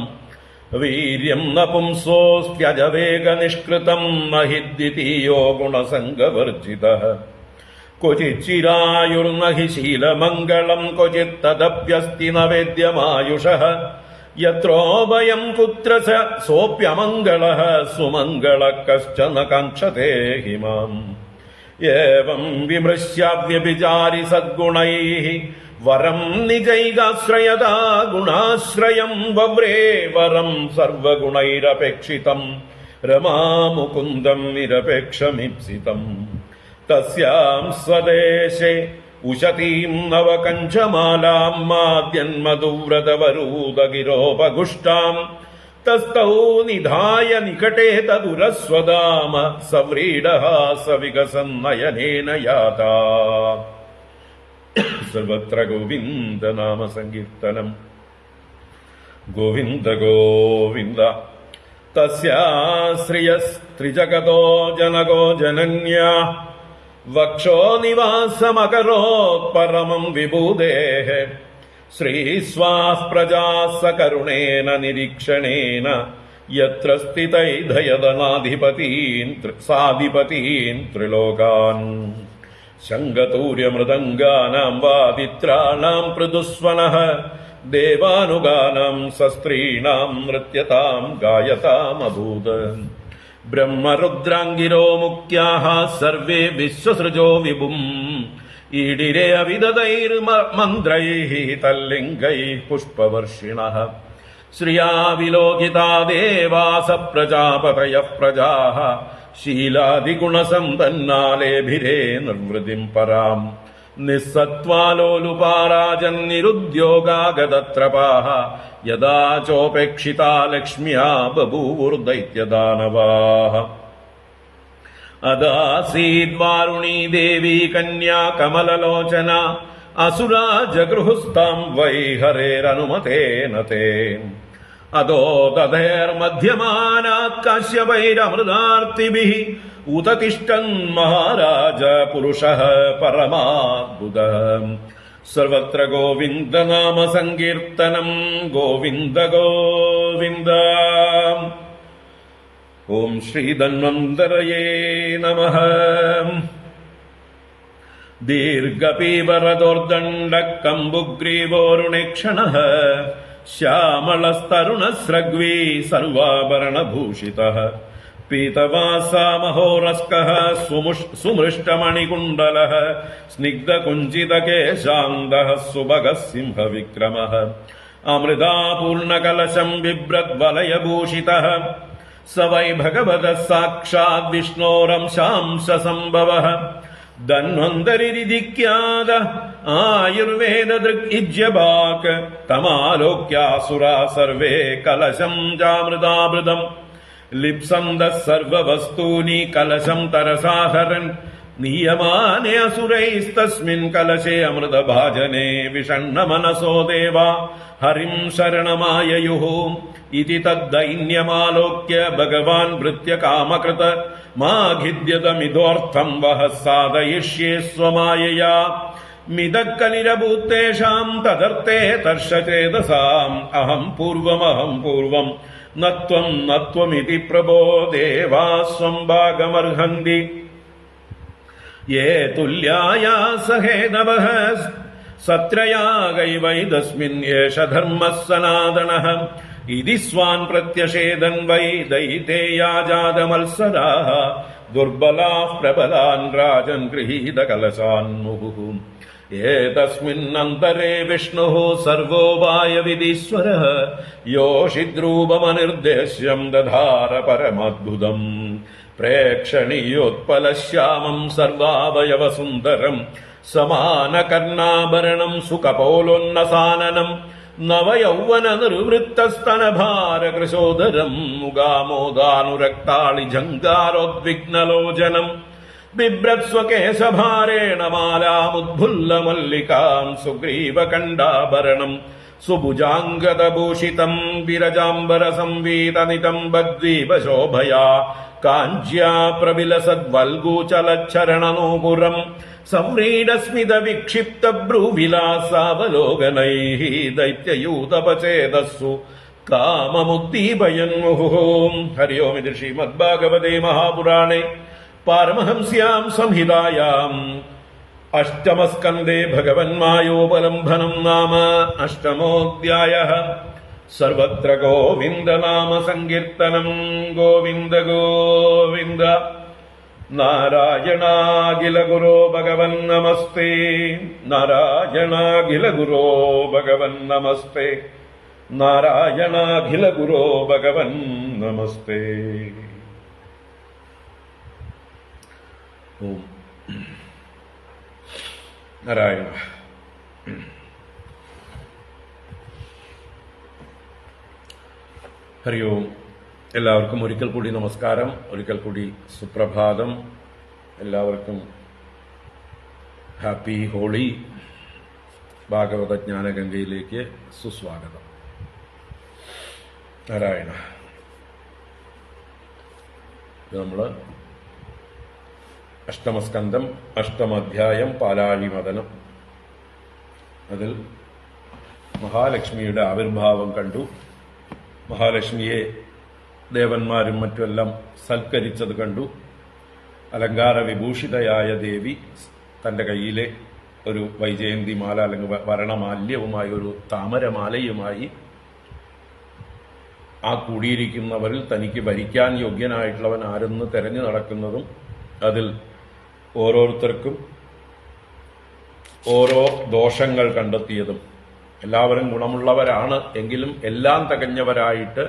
വീര്യം ന പുംസോസ്ത്യജവേഗനിഷ്കൃതം ന ഹി ദ്വിതീയോ ഗുണസംഗവർജിതഃ ക്വചിച്ചിരായുർന ഹി ശീലമംഗളം ക്വചിത്തദപ്യസ്തി ന വേദ്യമായുഷഃ യത്രോഭയം കുത്ര സോപ്യമംഗളഃ സുമംഗളഃ കശ്ചന കാംക്ഷതേ ഹിമാം ഏവം വിമൃശ്യാവ്യഭിചാരി സദ്ഗുണൈഃ വരം നിജൈകാശ്രയതാ ഗുണാശ്രയം വവ്രേ വരം സർവഗുണൈരപേക്ഷിതം രമാമുകുന്ദം നിരപേക്ഷമീപ്സിതം തസ്യാം സ്വദേശേ ഉശതീം നവകഞ്ചമാലാം മാദ്യന്മധുവ്രതവരൂദഗിരോപഗുഷ്ടാം തസ്തൗ നിധായ നികടേ തദുരസ്വദാമ സവ്രീഡഹാസ വികസന്നയനേന യാതാ സർവത്ര ഗോവിന്ദ നാമ സങ്കീർത്തനം ഗോവിന്ദ ഗോവിന്ദ തസ്യാശ്രിയസ്ത്രിജഗതോ ജനകോ ജനന്യാ വക്ഷോ നിവാസമകരോത് പരമം വിഭൂതേഃ ശ്രീസ്വാഃ പ്രജാഃ സകരുണേന നിരീക്ഷണേന യത്ര സ്ഥിതൈധയതനാധിപതീൻ സാധിപതീൻ ത്രിലോകാൻ ശംഖതൂര്യമൃദംഗാനാം വാദിത്രാണാം പൃഥുസ്വനഃ ദേവാനുഗാനാം സസ്ത്രീണാം നൃത്യതാം ഗായതാം അഭൂത് ബ്രഹ്മരുദ്രാംഗിരോ മുഖ്യാഃ സർവേ വിശ്വസൃജോ വിഭും ഈഡിരെ അവിദതൈർമന്ത്രൈഃ തല്ലിംഗൈഃ പുഷ്പവർഷിണഃ ശ്രിയാ വിലോകിതാ ദേവാസ പ്രജാപതയഃ പ്രജാഃ ശീലാദിഗുണസമ്പന്നാലേഭിരേ നിർവൃതിം പരാം നിസ്സത്വാലോലുപാരാജന്നിരുദ്യോഗാഗതത്രപാഃ യദാ ചോപേക്ഷിതാ ലക്ഷ്മ്യാ ബഭൂവുർദൈത്യദാനവാഃ അദാസീദ്വാരുണീ ദേവീ കന്യാ കമലലോചന അസുരാ ജഗൃഹുസ്താം വൈ ഹരേരനുമതേന തേ അതോ തഥേർമധ്യമാനാത് കാശ്യപൈരമൃതാർത്തിഭിഃ ഉതതിഷ്ഠൻ മഹാരാജ പുരുഷഃ പരമാദ്ഭുതഃ സർവത്ര ഗോവിന്ദനാമ സങ്കീർത്തനം ഗോവിന്ദ ഗോവിന്ദ. ഓം ശ്രീ ധന്വന്തരയേ നമഃ. ദീർഘപീവരദോർദണ്ഡകംബുഗ്രീവോരുണേക്ഷണഃ ശ്യാമളസ്തരുണസ്രഗ്വീ സർവാഭരണഭൂഷിതഃ പീതവാസാ മഹോരസ്കഃ സുമൃഷ്ടമണികുണ്ടലഃ സ്നിഗ്ധകുഞ്ചിതകേശാന്തഃ സുഭഗഃ സിംഹവിക്രമഃ അമൃതാപൂർണകലശം ബിഭ്രദ്വലയഭൂഷിതഃ स वै भगवतः साक्षात् विष्णोरंशांशसम्भवः धन्वन्तरिरिधिख्यात आयुर्वेददृग्इज्यभाक् तमालोक्यासुरा सर्वे कलशम् चामृतामृतम् लिप्सन्तः सर्ववस्तूनि कलशम् तरसाहरन् नीयमाने असुरैस्तस्मिन् कलशे अमृतभाजने विषण्णमनसो देवा हरिं शरणमाययुः इति तद्दैन्यमालोक्य भगवान् भृत्य कामकृत माघिद्यतमिदोऽर्थम् वः साधयिष्ये स्वमायया मिदक्कलिरभूतेषाम् तदर्थे तर्षचेदसाम् अहम् पूर्वम् न त्वमिति प्रभो देवा स्वम् भागमर्हन्ति ये तुल्याया सहेदवः सत्रयागैवैदस्मिन् एष धर्मः सनातनः इति स्वान् प्रत्यषेदन् वै दैतेया जातमल्सराः दुर्बलाः प्रबलान् राजन् गृहीतकलशान् मुहुः एतस्मिन्नन्तरे विष्णुः सर्वो वायविदीश्वरः योषिद्रूपमनिर्देश्यम् दधार परमद्भुतम् प्रेक्षणीयोत्पलश्यामम् सर्वावयवसुन्दरम् समानकर्णाभरणम् सुकपोलोन्नसाननम् नवयौवननिर्वृत्तस्तनभारकृशोदरम् मुगामोदानुरक्ताळिझङ्कारोद्विग्नलोचनम् बिभ्रत्स्वकेशभारेण मालामुद्भुल्लमल्लिकाम् सुग्रीवकण्डाभरणम् सुभुजाङ्गदभूषितम् विरजाम्बरसंवीतनितम् बद्वीपशोभया काञ्ज्या प्रविलसद्वल्गूचलच्चरणनूपुरम् संव्रीडस्मितविक्षिप्तभ्रूविलासावलोकनैः दैत्ययूतपचेदस्सु काममुद्दीपयन्मुहुः. हरि ओम्. इति श्रीमद्भागवते महापुराणे पारमहंस्याम् संहितायाम् अष्टमस्कन्धे भगवन्मायोपलम्भनम् नाम अष्टमोऽध्यायः. सर्वत्र गोविन्दनाम सङ्कीर्तनम् गोविन्द गोविन्द. नारायणाखिलगुरो भगवन्नमस्ते नारायणाखिलगुरो भगवन्नमस्ते नारायणाखिलगुरो भगवन्नमस्ते. ഓം നാരായണ. ഹരി ഓം. എല്ലാവർക്കും ഒരിക്കൽ കൂടി നമസ്കാരം, ഒരിക്കൽ കൂടി സുപ്രഭാതം. എല്ലാവർക്കും ഹാപ്പി ഹോളി. ഭാഗവത ജ്ഞാനഗംഗയിലേക്ക് സുസ്വാഗതം. നാരായണ. നമ്മൾ അഷ്ടമസ്കന്ധം, അഷ്ടമാധ്യായം, പാലാഴിമദനം. അതിൽ മഹാലക്ഷ്മിയുടെ ആവിർഭാവം കണ്ടു. മഹാലക്ഷ്മിയെ ദേവന്മാരും മറ്റുമെല്ലാം സൽക്കരിച്ചത് കണ്ടു. അലങ്കാര വിഭൂഷിതയായ ദേവി തന്റെ കയ്യിലെ ഒരു വൈജയന്തി മാല അല്ലെങ്കിൽ വരണമാല്യവുമായി, ഒരു താമരമാലയുമായി ആ കൂടിയിരിക്കുന്നവരിൽ തനിക്ക് ഭരിക്കാൻ യോഗ്യനായിട്ടുള്ളവൻ ആരെന്ന് തെരഞ്ഞു നടക്കുന്നതും അതിൽ ഓരോരുത്തർക്കും ഓരോ ദോഷങ്ങൾ കണ്ടെത്തിയതും എല്ലാവരും ഗുണമുള്ളവരാണ് എങ്കിലും എല്ലാം തികഞ്ഞവരായിട്ട്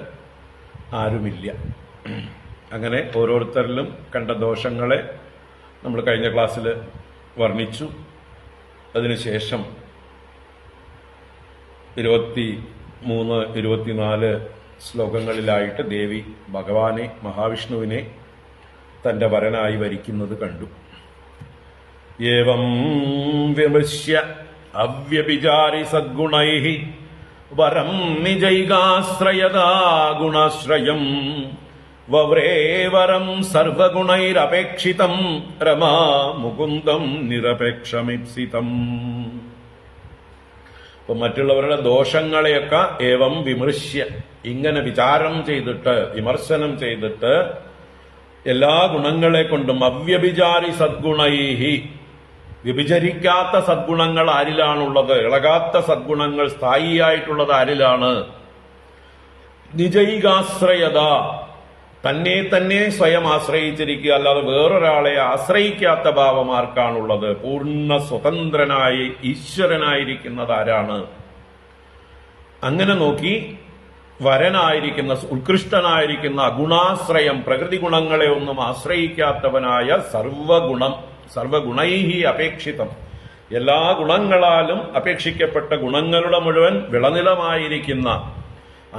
ആരുമില്ല. അങ്ങനെ ഓരോരുത്തരിലും കണ്ട ദോഷങ്ങളെ നമ്മൾ കഴിഞ്ഞ ക്ലാസ്സിൽ വർണ്ണിച്ചു. അതിനുശേഷം 23, 24 ശ്ലോകങ്ങളിലായിട്ട് ദേവി ഭഗവാനെ, മഹാവിഷ്ണുവിനെ തന്റെ വരനായി വരിക്കുന്നത് കണ്ടു. ഏവം വിമൃശ്യ അവ്യഭിചാരി സദ്ഗുണൈഃ വരം നിജൈകാശ്രയതാ ഗുണാശ്രയം വവ്രേ വരം സർവഗുണൈരപേക്ഷിതം രമാ മുകുന്ദം നിരപേക്ഷമിപ്സിതം. അപ്പൊ മറ്റുള്ളവരുടെ ദോഷങ്ങളെയൊക്കെ ഏവം വിമൃശ്യ, ഇങ്ങനെ വിചാരം ചെയ്തിട്ട്, വിമർശനം ചെയ്തിട്ട്, എല്ലാ ഗുണങ്ങളെ കൊണ്ടും അവ്യഭിചാരി സദ്ഗുണൈഃ, വ്യഭിചരിക്കാത്ത സദ്ഗുണങ്ങൾ ആരിലാണുള്ളത്, ഇളകാത്ത സദ്ഗുണങ്ങൾ സ്ഥായിയായിട്ടുള്ളത് ആരിലാണ്? നിജൈകാശ്രയത, തന്നെ തന്നെ സ്വയം ആശ്രയിച്ചിരിക്കുക, അല്ലാതെ വേറൊരാളെ ആശ്രയിക്കാത്ത ഭാവം ആർക്കാണുള്ളത്? പൂർണ്ണ സ്വതന്ത്രനായി ഈശ്വരനായിരിക്കുന്നത് ആരാണ്? അങ്ങനെ നോക്കി വരനായിരിക്കുന്ന, ഉത്കൃഷ്ടനായിരിക്കുന്ന അഗുണാശ്രയം, പ്രകൃതി ഗുണങ്ങളെ ഒന്നും ആശ്രയിക്കാത്തവനായ സർവഗുണൈഹി അപേക്ഷിതം, എല്ലാ ഗുണങ്ങളാലും അപേക്ഷിക്കപ്പെട്ട ഗുണങ്ങളുടെ മുഴുവൻ വിളനിലമായിരിക്കുന്ന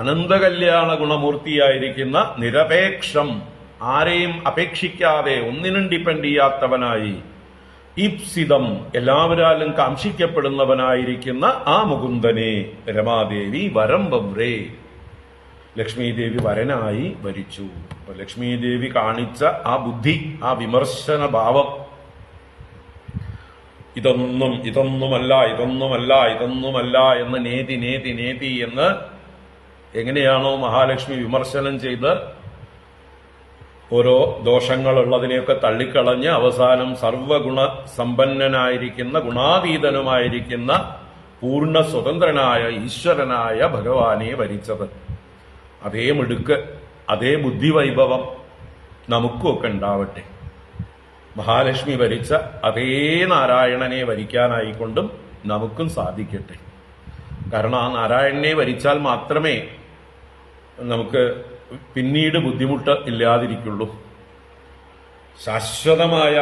അനന്തകല്യാണ ഗുണമൂർത്തിയായിരിക്കുന്ന നിരപേക്ഷം, ആരെയും അപേക്ഷിക്കാതെ ഒന്നിനും ഡിപ്പെൻഡ് ചെയ്യാത്തവനായി, ഈപ്സിതം, എല്ലാവരാലും കാംക്ഷിക്കപ്പെടുന്നവനായിരിക്കുന്ന ആ മുകുന്ദനെ രമാദേവി വരം വവ്രേ, ലക്ഷ്മീദേവി വരനായി വരിച്ചു. അപ്പൊ ലക്ഷ്മീദേവി കാണിച്ച ആ ബുദ്ധി, ആ വിമർശന ഭാവം, ഇതൊന്നുമല്ല എന്ന് നേതി എന്ന് എങ്ങനെയാണോ മഹാലക്ഷ്മി വിമർശനം ചെയ്ത് ഓരോ ദോഷങ്ങളുള്ളതിനെയൊക്കെ തള്ളിക്കളഞ്ഞ് അവസാനം സർവഗുണ സമ്പന്നനായിരിക്കുന്ന, ഗുണാതീതനുമായിരിക്കുന്ന, പൂർണ്ണ സ്വതന്ത്രനായ ഈശ്വരനായ ഭഗവാനെ വരിച്ചത്, അതേ മിടുക്ക്, അതേ ബുദ്ധിവൈഭവം നമുക്കുമൊക്കെ ഉണ്ടാവട്ടെ. മഹാലക്ഷ്മി വരിച്ച അതേ നാരായണനെ വരിക്കാനായിക്കൊണ്ടും നമുക്കും സാധിക്കട്ടെ. കാരണം ആ നാരായണനെ വരിച്ചാൽ മാത്രമേ നമുക്ക് പിന്നീട് ബുദ്ധിമുട്ട് ഇല്ലാതിരിക്കുള്ളൂ. ശാശ്വതമായ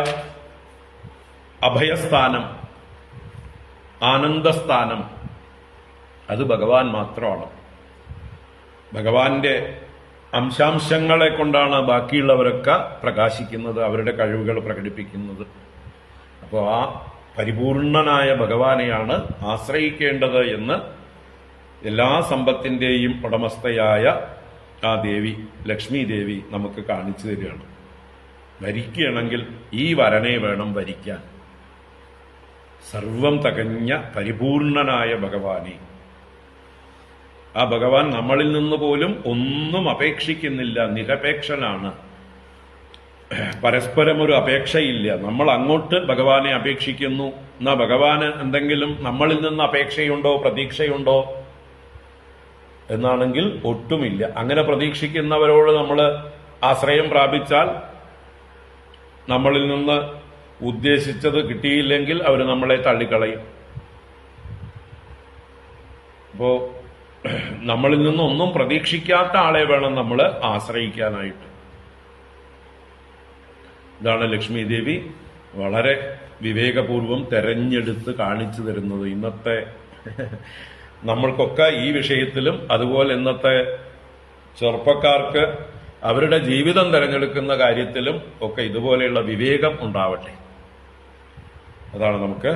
അഭയസ്ഥാനം, ആനന്ദസ്ഥാനം അത് ഭഗവാൻ മാത്രമാണ്. ഭഗവാന്റെ അംശാംശങ്ങളെ കൊണ്ടാണ് ബാക്കിയുള്ളവരൊക്കെ പ്രകാശിക്കുന്നത്, അവരുടെ കഴിവുകൾ പ്രകടിപ്പിക്കുന്നത്. അപ്പോൾ ആ പരിപൂർണനായ ഭഗവാനെയാണ് ആശ്രയിക്കേണ്ടത് എന്ന് എല്ലാ സമ്പത്തിന്റെയും ഉടമസ്ഥയായ ആ ദേവി, ലക്ഷ്മി ദേവി നമുക്ക് കാണിച്ചു തരികയാണ്. വരിക്കുകയാണെങ്കിൽ ഈ വരനെ വേണം വരിക്കാൻ, സർവം തികഞ്ഞ പരിപൂർണനായ ഭഗവാനെ. ആ ഭഗവാൻ നമ്മളിൽ നിന്ന് പോലും ഒന്നും അപേക്ഷിക്കുന്നില്ല, നിരപേക്ഷനാണ്. പരസ്പരം ഒരു അപേക്ഷയില്ല. നമ്മൾ അങ്ങോട്ട് ഭഗവാനെ അപേക്ഷിക്കുന്നു, എന്നാ ഭഗവാന് എന്തെങ്കിലും നമ്മളിൽ നിന്ന് അപേക്ഷയുണ്ടോ, പ്രതീക്ഷയുണ്ടോ എന്നാണെങ്കിൽ ഒട്ടുമില്ല. അങ്ങനെ പ്രതീക്ഷിക്കുന്നവരോട് നമ്മൾ ആശ്രയം പ്രാപിച്ചാൽ നമ്മളിൽ നിന്ന് ഉദ്ദേശിച്ചത് കിട്ടിയില്ലെങ്കിൽ അവർ നമ്മളെ തള്ളിക്കളയും. അപ്പോ നമ്മളിൽ നിന്നൊന്നും പ്രതീക്ഷിക്കാത്ത ആളെ വേണം നമ്മൾ ആശ്രയിക്കാനായിട്ട്. ഇതാണ് ലക്ഷ്മി ദേവി വളരെ വിവേകപൂർവം തെരഞ്ഞെടുത്ത് കാണിച്ചു തരുന്നത്. ഇന്നത്തെ നമ്മൾക്കൊക്കെ ഈ വിഷയത്തിലും, അതുപോലെ ഇന്നത്തെ ചെറുപ്പക്കാർക്ക് അവരുടെ ജീവിതം തിരഞ്ഞെടുക്കുന്ന കാര്യത്തിലും ഒക്കെ ഇതുപോലെയുള്ള വിവേകം ഉണ്ടാവട്ടെ. അതാണ് നമുക്ക്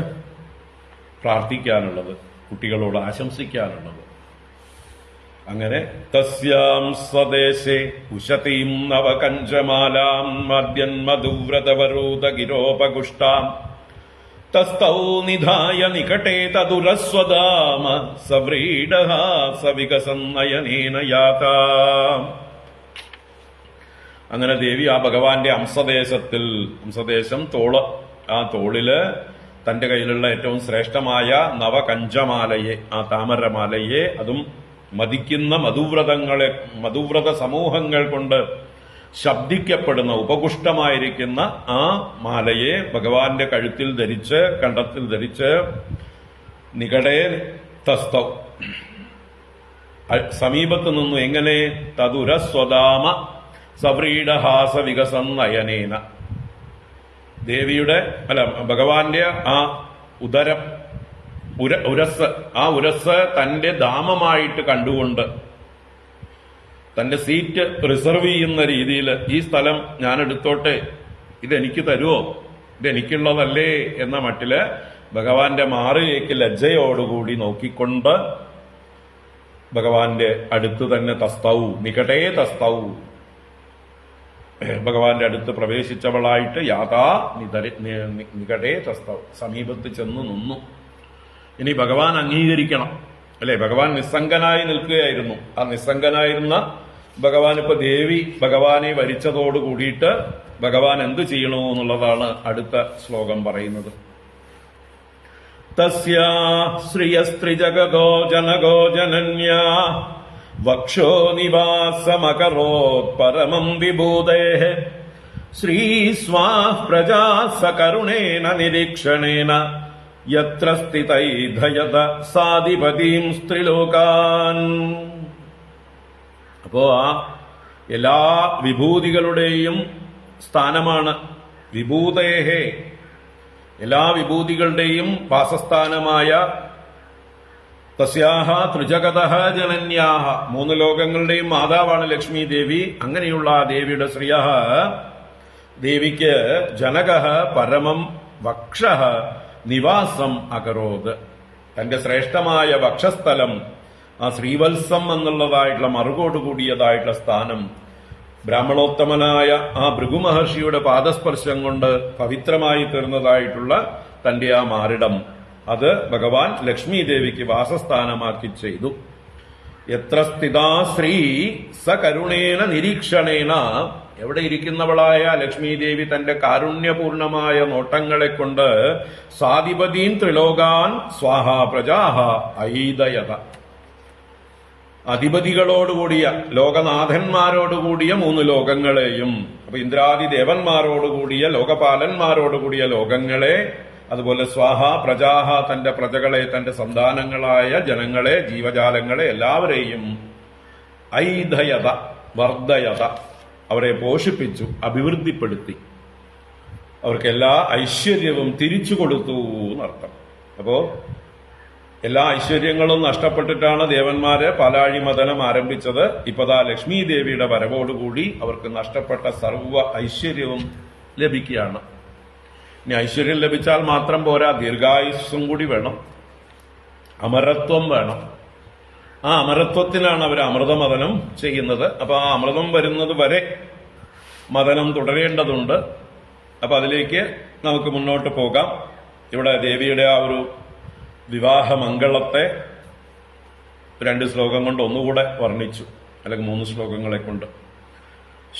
പ്രാർത്ഥിക്കാനുള്ളത്, കുട്ടികളോട് ആശംസിക്കാനുള്ളത്. അങ്ങനെ തസ്യാം സ്വദേശേ ഉശതീം നവകഞ്ചമാലാം മദ്യന്മധുവ്രതവരോധഗിരോപഗുഷ്ടാം തസ്തൗ നിധായ നികടേ തദുരസ്വദാമ സവ്രീഡഃ സവികസന്നയനേന യാതാം. അങ്ങനെ ദേവി ആ ഭഗവാന്റെ അംസദേശം തോള്, ആ തോളില് തന്റെ കയ്യിലുള്ള ഏറ്റവും ശ്രേഷ്ഠമായ നവകഞ്ചമാലയെ, ആ താമരമാലയെ, അതും മതിക്കുന്ന മധുവ്രത സമൂഹങ്ങൾ കൊണ്ട് ശബ്ദിക്കപ്പെടുന്ന ഉപകുഷ്ടമായിരിക്കുന്ന ആ മാലയെ ഭഗവാന്റെ കഴുത്തിൽ ധരിച്ച് കണ്ടത്തിൽ ധരിച്ച് നികടേ തസ്തൗ സമീപത്ത് നിന്നു എങ്ങനെ തതുരസ്വദാമ സവ്രീഡഹാസ വികസന്നയനേന ദേവിയുടെ ഭഗവാന്റെ ആ ഉദരം ഉരസ് തന്റെ ധാമമായിട്ട് കണ്ടുകൊണ്ട് തന്റെ സീറ്റ് റിസർവ് ചെയ്യുന്ന രീതിയിൽ ഈ സ്ഥലം ഞാൻ എടുത്തോട്ടെ, ഇതെനിക്ക് തരുമോ, ഇതെനിക്കുള്ളതല്ലേ എന്ന മട്ടില് ഭഗവാന്റെ മാറിലേക്ക് ലജ്ജയോടുകൂടി നോക്കിക്കൊണ്ട് ഭഗവാന്റെ അടുത്ത് തന്നെ തസ്തൗ നികടേ തസ്തൗ ഭഗവാന്റെ അടുത്ത് പ്രവേശിച്ചവളായിട്ട് യാഥാ നികടേ തസ്തൗ സമീപത്ത് ചെന്ന് നിന്നു. ഇനി ഭഗവാൻ അംഗീകരിക്കണം അല്ലെ? ഭഗവാൻ നിസ്സംഗനായി നിൽക്കുകയായിരുന്നു. ആ നിസ്സംഗനായിരുന്ന ഭഗവാൻ ഇപ്പൊ ദേവി ഭഗവാനെ വരിച്ചതോട് കൂടിയിട്ട് ഭഗവാൻ എന്തു ചെയ്യണോ എന്നുള്ളതാണ് അടുത്ത ശ്ലോകം പറയുന്നത്. തസ്യാ ശ്രിയസ്ത്രിജഗതോ ജനകോ ജനന്യാ വക്ഷോ നിവാസമകരോത് പരമം വിഭൂതേഃ ശ്രീസ്വാഃ പ്രജാ സകരുണേന നിരീക്ഷണേന യത്ര സ്ഥിതൈധയത സാധിപതിം സ്ത്രീലോകാൻ. അപ്പോ ആ എല്ലാ വിഭൂതികളുടെയും സ്ഥാനമാണ് വിഭൂതേഹേ, എല്ലാ വിഭൂതികളുടെയും വാസസ്ഥാനമായ തസ്യാഹ ത്രിജഗതഃ ജനന്യാഹ, മൂന്ന് ലോകങ്ങളുടെയും മാതാവാണ് ലക്ഷ്മി ദേവി. അങ്ങനെയുള്ള ആ ദേവിയുടെ ശ്രിയഃ ദേവിക്ക് ജനകഃ പരമം വക്ഷഃ നിവാസം അകരോത്, തന്റെ ശ്രേഷ്ഠമായ വക്ഷസ്ഥലം ആ ശ്രീവത്സം എന്നുള്ളതായിട്ടുള്ള മറുകോട് കൂടിയതായിട്ടുള്ള സ്ഥാനം ബ്രാഹ്മണോത്തമനായ ആ ഭൃഗുമഹർഷിയുടെ പാദസ്പർശം കൊണ്ട് പവിത്രമായി തീർന്നതായിട്ടുള്ള തന്റെ ആ മാറിടം അത് ഭഗവാൻ ലക്ഷ്മി ദേവിക്ക് വാസസ്ഥാനമാക്കി ചെയ്തു. എത്ര സ്ഥിതാ ശ്രീ സകരുണേന നിരീക്ഷണേന, എവിടെ ഇരിക്കുന്നവളായ ലക്ഷ്മി ദേവി തന്റെ കാരുണ്യപൂർണമായ നോട്ടങ്ങളെ കൊണ്ട് സാധിപതീൻ ത്രിലോകാൻ സ്വാഹ പ്രജാഹ ഐദയത, അധിപതികളോടുകൂടിയ ലോകനാഥന്മാരോടുകൂടിയ മൂന്ന് ലോകങ്ങളെയും, അപ്പൊ ഇന്ദ്രാദി ദേവന്മാരോടുകൂടിയ ലോകപാലന്മാരോടുകൂടിയ ലോകങ്ങളെ, അതുപോലെ സ്വാഹ പ്രജാഹ തന്റെ പ്രജകളെ തന്റെ സന്താനങ്ങളായ ജനങ്ങളെ ജീവജാലങ്ങളെ എല്ലാവരെയും ഐധയത വർദ്ധയത അവരെ പോഷിപ്പിച്ചു അഭിവൃദ്ധിപ്പെടുത്തി അവർക്ക് എല്ലാ ഐശ്വര്യവും തിരിച്ചു കൊടുത്തു എന്നർത്ഥം. അപ്പോ എല്ലാ ഐശ്വര്യങ്ങളും നഷ്ടപ്പെട്ടിട്ടാണ് ദേവന്മാര് പാലാഴി മദനം ആരംഭിച്ചത്. ഇപ്പതാ ലക്ഷ്മി ദേവിയുടെ വരവോടുകൂടി അവർക്ക് നഷ്ടപ്പെട്ട സർവ്വ ഐശ്വര്യവും ലഭിക്കുകയാണ്. ഇനി ഐശ്വര്യം ലഭിച്ചാൽ മാത്രം പോരാ, ദീർഘായുസ്സും കൂടി വേണം, അമരത്വം വേണം. ആ അമരത്വത്തിനാണ് അവർ അമൃതമദനം ചെയ്യുന്നത്. അപ്പൊ ആ അമൃതം വരുന്നത് വരെ മദനം തുടരേണ്ടതുണ്ട്. അപ്പൊ അതിലേക്ക് നമുക്ക് മുന്നോട്ട് പോകാം. ഇവിടെ ദേവിയുടെ ആ ഒരു വിവാഹമംഗളത്തെ 2 ശ്ലോകം കൊണ്ട് ഒന്നുകൂടെ വർണ്ണിച്ചു, അല്ലെങ്കിൽ 3 ശ്ലോകങ്ങളെ കൊണ്ട്.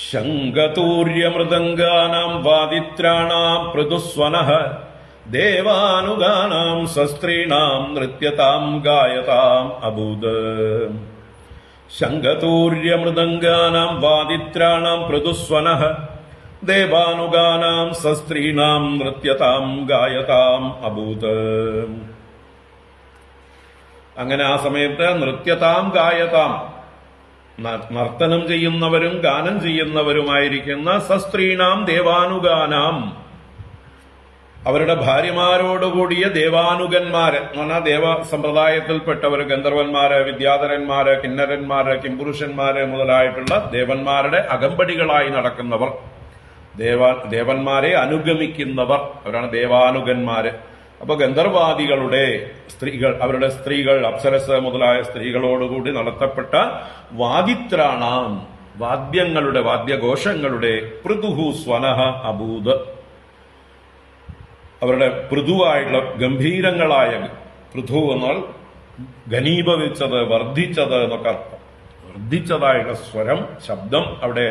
ശംഖതൂര്യമൃദംഗാനാം വാദിത്രാണാം പൃഥുസ്വനഃ ദേവാനുഗാനാം സസ്ത്രീണാം നൃത്യതാം ഗായതാം അഭൂത്. ശംഖതൂര്യമൃദംഗാനാം വാദിത്രാണാം പൃഥുസ്വനഃ ദേവാനുഗാനാം സസ്ത്രീണാം നൃത്യതാം ഗായതാം അഭൂത്. അങ്ങനെ ആ സമയത്ത് നൃത്യതാം ഗായതാം, നർത്തനം ചെയ്യുന്നവരും ഗാനം ചെയ്യുന്നവരുമായിരിക്കുന്ന സസ്ത്രീണാം ദേവാനുഗാനാം, അവരുടെ ഭാര്യമാരോടുകൂടിയ ദേവാനുഗന്മാര് എന്ന് പറഞ്ഞാൽ ദേവ സമ്പ്രദായത്തിൽപ്പെട്ടവർ, ഗന്ധർവന്മാര്, വിദ്യാധരന്മാര്, കിന്നരന്മാര്, കിംപുരുഷന്മാര് മുതലായിട്ടുള്ള ദേവന്മാരുടെ അകമ്പടികളായി നടക്കുന്നവർ, ദേവന്മാരെ അനുഗമിക്കുന്നവർ, അവരാണ് ദേവാനുഗന്മാര്. അപ്പൊ ഗന്ധർവാദികളുടെ സ്ത്രീകൾ, അവരുടെ സ്ത്രീകൾ, അപ്സരസ് മുതലായ സ്ത്രീകളോടുകൂടി നടത്തപ്പെട്ട വാദിത്രാണാം, വാദ്യങ്ങളുടെ വാദ്യഘോഷങ്ങളുടെ പൃഥുഹു സ്വനഃ അഭൂത്, അവരുടെ പൃഥുവായിട്ടുള്ള ഗംഭീരങ്ങളായ, പൃഥു എന്നാൽ ഘനീഭവിച്ചത്, വർദ്ധിച്ചത് എന്നൊക്കെ അർത്ഥം, വർദ്ധിച്ചതായിട്ടുള്ള സ്വരം, ശബ്ദം അവിടെ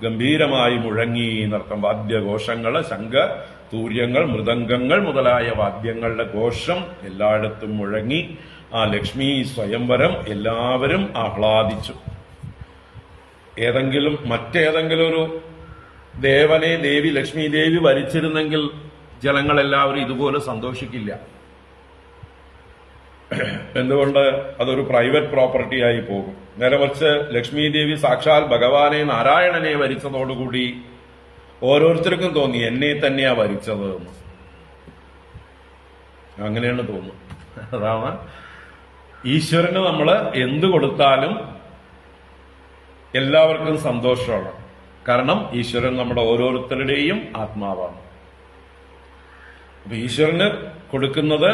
ഗംഭീരമായി മുഴങ്ങി എന്നർത്ഥം. വാദ്യഘോഷങ്ങൾ, ശംഖ തൂര്യങ്ങൾ, മൃദംഗങ്ങൾ മുതലായ വാദ്യങ്ങളുടെ ഘോഷം എല്ലായിടത്തും മുഴങ്ങി. ആ ലക്ഷ്മി സ്വയംവരം എല്ലാവരും ആഹ്ലാദിച്ചു. മറ്റേതെങ്കിലും ഒരു ദേവനെ ലക്ഷ്മി ദേവി വരിച്ചിരുന്നെങ്കിൽ ജനങ്ങളെല്ലാവരും ഇതുപോലെ സന്തോഷിക്കില്ല. എന്തുകൊണ്ട്? അതൊരു പ്രൈവറ്റ് പ്രോപ്പർട്ടി ആയി പോകും. നേരെ മറിച്ച് ലക്ഷ്മി ദേവി സാക്ഷാൽ ഭഗവാനെ നാരായണനെ വരിച്ചതോടുകൂടി ഓരോരുത്തർക്കും തോന്നി എന്നെ തന്നെയാ വരിച്ചത് എന്ന്. അങ്ങനെയാണ് തോന്നുന്നത്. അതാണ് ഈശ്വരന് നമ്മൾ എന്ത് കൊടുത്താലും എല്ലാവർക്കും സന്തോഷമാണ്. കാരണം ഈശ്വരൻ നമ്മുടെ ഓരോരുത്തരുടെയും ആത്മാവാണ്. അപ്പൊ ഈശ്വരന് കൊടുക്കുന്നത്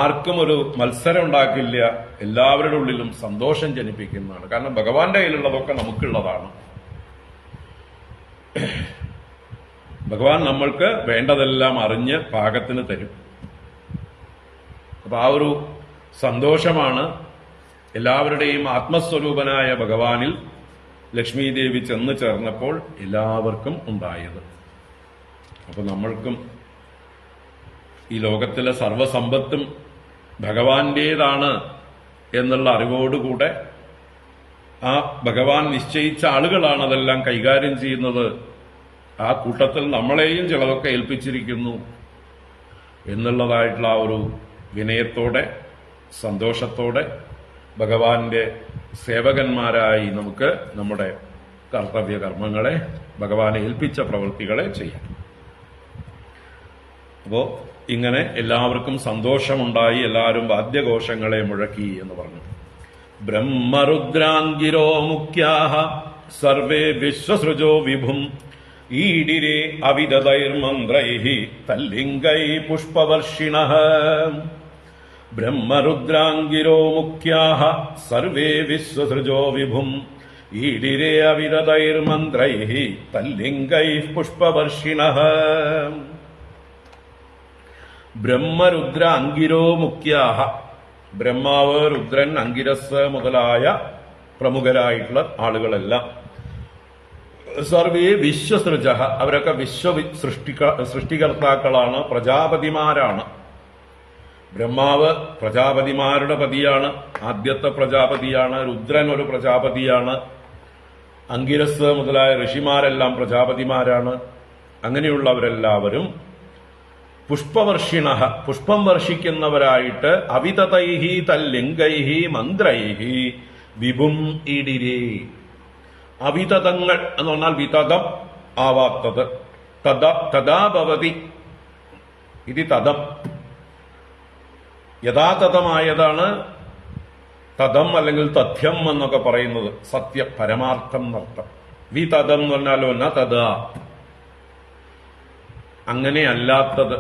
ആർക്കും ഒരു മത്സരം ഉണ്ടാക്കില്ല, എല്ലാവരുടെ ഉള്ളിലും സന്തോഷം ജനിപ്പിക്കുന്നതാണ്. കാരണം ഭഗവാന്റെ കയ്യിലുള്ളതൊക്കെ നമുക്കുള്ളതാണ്. ഭഗവാൻ നമ്മൾക്ക് വേണ്ടതെല്ലാം അറിഞ്ഞ് പാകത്തിന് തരും. അപ്പൊ ആ ഒരു സന്തോഷമാണ് എല്ലാവരുടെയും ആത്മസ്വരൂപനായ ഭഗവാനിൽ ലക്ഷ്മി ദേവി ചെന്ന് ചേർന്നപ്പോൾ എല്ലാവർക്കും ഉണ്ടായത്. അപ്പൊ നമ്മൾക്കും ഈ ലോകത്തിലെ സർവസമ്പത്തും ഭഗവാന്റേതാണ് എന്നുള്ള അറിവോടുകൂടെ ആ ഭഗവാൻ നിശ്ചയിച്ച ആളുകളാണ് അതെല്ലാം കൈകാര്യം ചെയ്യുന്നത്. ആ കൂട്ടത്തിൽ നമ്മളെയും ചിലതൊക്കെ ഏൽപ്പിച്ചിരിക്കുന്നു എന്നുള്ളതായിട്ടുള്ള ആ ഒരു വിനയത്തോടെ സന്തോഷത്തോടെ ഭഗവാന്റെ സേവകന്മാരായി നമുക്ക് നമ്മുടെ കർത്തവ്യ കർമ്മങ്ങളെ ഭഗവാനെ ഏൽപ്പിച്ച പ്രവൃത്തികളെ ചെയ്യാം. അപ്പോ ഇങ്ങനെ എല്ലാവർക്കും സന്തോഷമുണ്ടായി, എല്ലാവരും വാദ്യഘോഷങ്ങളെ മുഴക്കി എന്ന് പറഞ്ഞു. ബ്രഹ്മരുദ്രാംഗിരോ മുഖ്യാഃ സർവേ വിശ്വസൃജോ വിഭും ഈഡിരേ അവിദതൈർമന്ത്രൈഃ തല്ലിംഗൈ പുഷ്പവർഷിണഃ. ബ്രഹ്മരുദ്രാംഗിരോ മുഖ്യാഃ സർവേ വിശ്വസൃജോ വിഭും ഈഡിരേ അവിദതൈർമന്ത്രൈഃ തല്ലിംഗൈ പുഷ്പവർഷിണഃ. ബ്രഹ്മരുദ്ര അങ്കിരോ മുഖ്യാഃ. ബ്രഹ്മാവ്, രുദ്രൻ, അങ്കിരസ് മുതലായ പ്രമുഖരായിട്ടുള്ള ആളുകളെല്ലാം സർവേ വിശ്വസൃജ, അവരൊക്കെ സൃഷ്ടികർത്താക്കളാണ്, പ്രജാപതിമാരാണ്. ബ്രഹ്മാവ് പ്രജാപതിമാരുടെ പതിയാണ്, ആദ്യത്തെ പ്രജാപതിയാണ്. രുദ്രൻ ഒരു പ്രജാപതിയാണ്. അങ്കിരസ് മുതലായ ഋഷിമാരെല്ലാം പ്രജാപതിമാരാണ്. അങ്ങനെയുള്ളവരെല്ലാവരും പുഷ്പവർഷിണ, പുഷ്പം വർഷിക്കുന്നവരായിട്ട് അവിതതൈഹി തല്ലിംഗൈഹി മന്ത്രൈഹി വിഭും ഈഡിരേ. അവിതതങ്ങൾ എന്ന് പറഞ്ഞാൽ വിതതം ആവാത്തത്. തഥാ ഭവതി ഇത് തതം, യഥാതഥമായതാണ് തതം അല്ലെങ്കിൽ തഥ്യം എന്നൊക്കെ പറയുന്നത്. സത്യം, പരമാർത്ഥം എന്നർത്ഥം. വിതതം എന്ന് പറഞ്ഞാലോ ന തഥാ, അങ്ങനെയല്ലാത്തത്,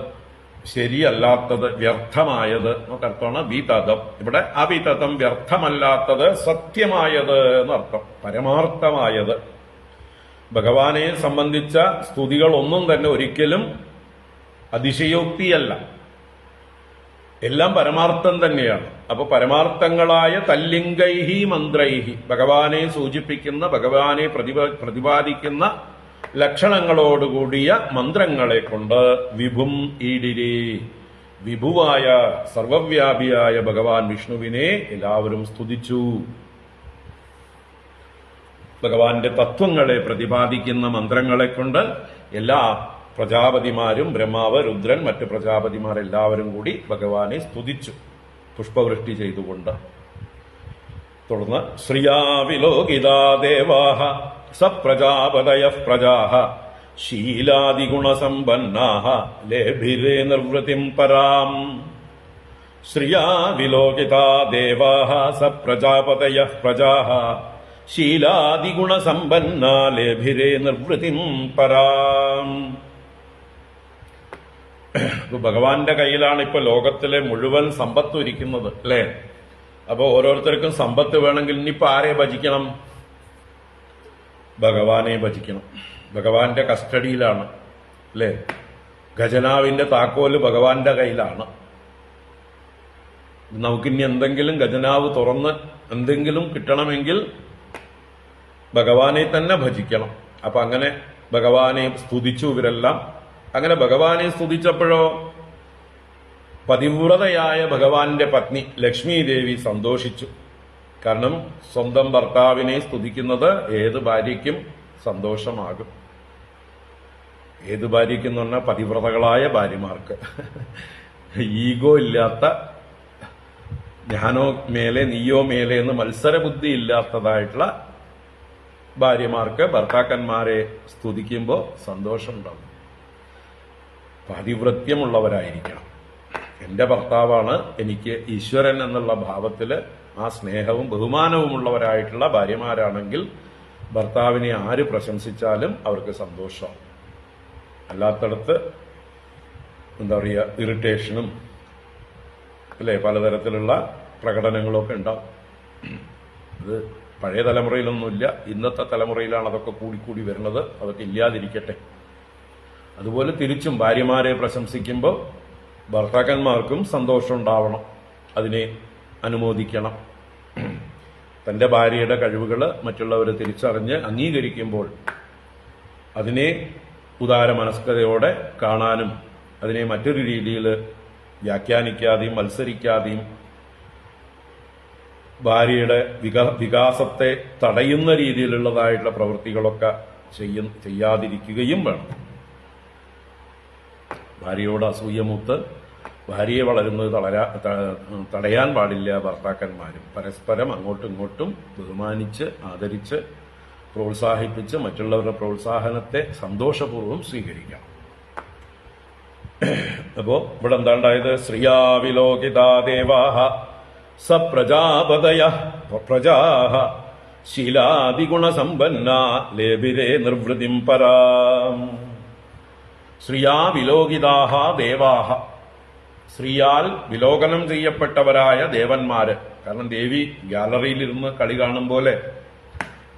ശരിയല്ലാത്തത്, വ്യർത്ഥമായത് എന്നൊക്കെ അർത്ഥമാണ് വിതതം. ഇവിടെ അവിതതം, വ്യർത്ഥമല്ലാത്തത്, സത്യമായത് എന്നർത്ഥം, പരമാർത്ഥമായത്. ഭഗവാനെ സംബന്ധിച്ച സ്തുതികളൊന്നും തന്നെ ഒരിക്കലും അതിശയോക്തിയല്ല, എല്ലാം പരമാർത്ഥം തന്നെയാണ്. അപ്പൊ പരമാർത്ഥങ്ങളായ തല്ലിംഗൈഹി മന്ത്രൈഹി, ഭഗവാനെ സൂചിപ്പിക്കുന്ന, ഭഗവാനെ പ്രതിപാദിക്കുന്ന ലക്ഷണങ്ങളോടുകൂടിയ മന്ത്രങ്ങളെ കൊണ്ട് വിഭും ഈഡിരേ, വിഭുവായ സർവവ്യാപിയായ ഭഗവാൻ വിഷ്ണുവിനെ എല്ലാവരും സ്തുതിച്ചു. ഭഗവാന്റെ തത്വങ്ങളെ പ്രതിപാദിക്കുന്ന മന്ത്രങ്ങളെ കൊണ്ട് എല്ലാ പ്രജാപതിമാരും, ബ്രഹ്മാവ്, രുദ്രൻ, മറ്റ് പ്രജാപതിമാരെല്ലാവരും കൂടി ഭഗവാനെ സ്തുതിച്ചു പുഷ്പവൃഷ്ടി ചെയ്തുകൊണ്ട്. തുടർന്ന് ശ്രിയാ വിലോകിതാ ദേവാഃ സപ്രജാപതയഃ പ്രജാഃ ശീലാദിഗുണസമ്പന്നാഃ ലേഭിരേ നിർവൃതിം പരാം. ശ്രിയാ വിലോകിതാ ദേവാഃ സപ്രജാപതയഃ പ്രജാഃ ശീലാദിഗുണസമ്പന്നാ ലേഭിരേ നിർവൃതിം പരാം. ഭഗവാന്റെ കയ്യിലാണ് ഇപ്പൊ ലോകത്തിലെ മുഴുവൻ സമ്പത്തും ഇരിക്കുന്നത്, അല്ലേ? അപ്പൊ ഓരോരുത്തർക്കും സമ്പത്ത് വേണമെങ്കിൽ ഇനിയിപ്പോ ആരെ ഭജിക്കണം? ഭഗവാനെ ഭജിക്കണം. ഭഗവാന്റെ കസ്റ്റഡിയിലാണ്, അല്ലേ? ഖജനാവിന്റെ താക്കോല് ഭഗവാന്റെ കയ്യിലാണ്. നമുക്കിനി എന്തെങ്കിലും ഖജനാവ് തുറന്ന് എന്തെങ്കിലും കിട്ടണമെങ്കിൽ ഭഗവാനെ തന്നെ ഭജിക്കണം. അപ്പൊ അങ്ങനെ ഭഗവാനെ സ്തുതിച്ചു ഇവരെല്ലാം. അങ്ങനെ ഭഗവാനെ സ്തുതിച്ചപ്പോഴോ പതിവ്രതയായ ഭഗവാന്റെ പത്നി ലക്ഷ്മി ദേവി സന്തോഷിച്ചു. കാരണം സ്വന്തം ഭർത്താവിനെ സ്തുതിക്കുന്നത് ഏത് ഭാര്യയ്ക്കും സന്തോഷമാകും. ഏത് ഭാര്യയ്ക്കെന്ന് പറഞ്ഞാൽ പതിവ്രതകളായ ഭാര്യമാർക്ക്, ഈഗോ ഇല്ലാത്ത, ഞാനോ മേലെ നീയോ മേലെ എന്ന് മത്സരബുദ്ധി ഇല്ലാത്തതായിട്ടുള്ള ഭാര്യമാർക്ക് ഭർത്താക്കന്മാരെ സ്തുതിക്കുമ്പോൾ സന്തോഷമുണ്ടാകും. പാതിവ്രത്യമുള്ളവരായിരിക്കണം. എന്റെ ഭർത്താവാണ്, എനിക്ക് ഈശ്വരൻ എന്നുള്ള ഭാവത്തില് ആ സ്നേഹവും ബഹുമാനവുമുള്ളവരായിട്ടുള്ള ഭാര്യമാരാണെങ്കിൽ ഭർത്താവിനെ ആര് പ്രശംസിച്ചാലും അവർക്ക് സന്തോഷം. അല്ലാത്തടത്ത് എന്താ പറയുക, ഇറിറ്റേഷനും അല്ലെ പലതരത്തിലുള്ള പ്രകടനങ്ങളൊക്കെ ഉണ്ടാവും. അത് പഴയ തലമുറയിലൊന്നുമില്ല, ഇന്നത്തെ തലമുറയിലാണ് അതൊക്കെ കൂടിക്കൂടി വരുന്നത്. അതൊക്കെ ഇല്ലാതിരിക്കട്ടെ. അതുപോലെ തിരിച്ചും ഭാര്യമാരെ പ്രശംസിക്കുമ്പോൾ ഭർത്താക്കന്മാർക്കും സന്തോഷം ഉണ്ടാവണം, അതിനെ അനുമോദിക്കണം. തന്റെ ഭാര്യയുടെ കഴിവുകൾ മറ്റുള്ളവർ തിരിച്ചറിഞ്ഞ് അംഗീകരിക്കുമ്പോൾ അതിനെ ഉദാരമനസ്കതയോടെ കാണാനും അതിനെ മറ്റൊരു രീതിയിൽ വ്യാഖ്യാനിക്കാതെയും മത്സരിക്കാതെയും ഭാര്യയുടെ വികാസത്തെ തടയുന്ന രീതിയിലുള്ളതായിട്ടുള്ള പ്രവൃത്തികളൊക്കെ ചെയ്യാതിരിക്കുകയും വേണം. ഭാര്യയോട് അസൂയമൂത്ത് ഭാര്യയെ വളരുന്നത് തടയാൻ പാടില്ല. ഭർത്താക്കന്മാരും പരസ്പരം അങ്ങോട്ടും ഇങ്ങോട്ടും ബഹുമാനിച്ച് ആദരിച്ച് പ്രോത്സാഹിപ്പിച്ച് മറ്റുള്ളവരുടെ പ്രോത്സാഹനത്തെ സന്തോഷപൂർവ്വം സ്വീകരിക്കണം. അപ്പോ ഇവിടെ എന്താണ്ടായത്? ശ്രിയാവിലോകിതാ ദേവാഹ സപ്രജാപതയ പ്രജാഹ ശീലാദിഗുണസമ്പന്ന ലേഭിരേ നിർവൃതിം പരാം. ശ്രിയാ വിലോകിതാഹ ദേവാഹ, ശ്രീയാൽ വിലോകനം ചെയ്യപ്പെട്ടവരായ ദേവന്മാര്. കാരണം ദേവി ഗാലറിയിലിരുന്ന് കളി കാണും പോലെ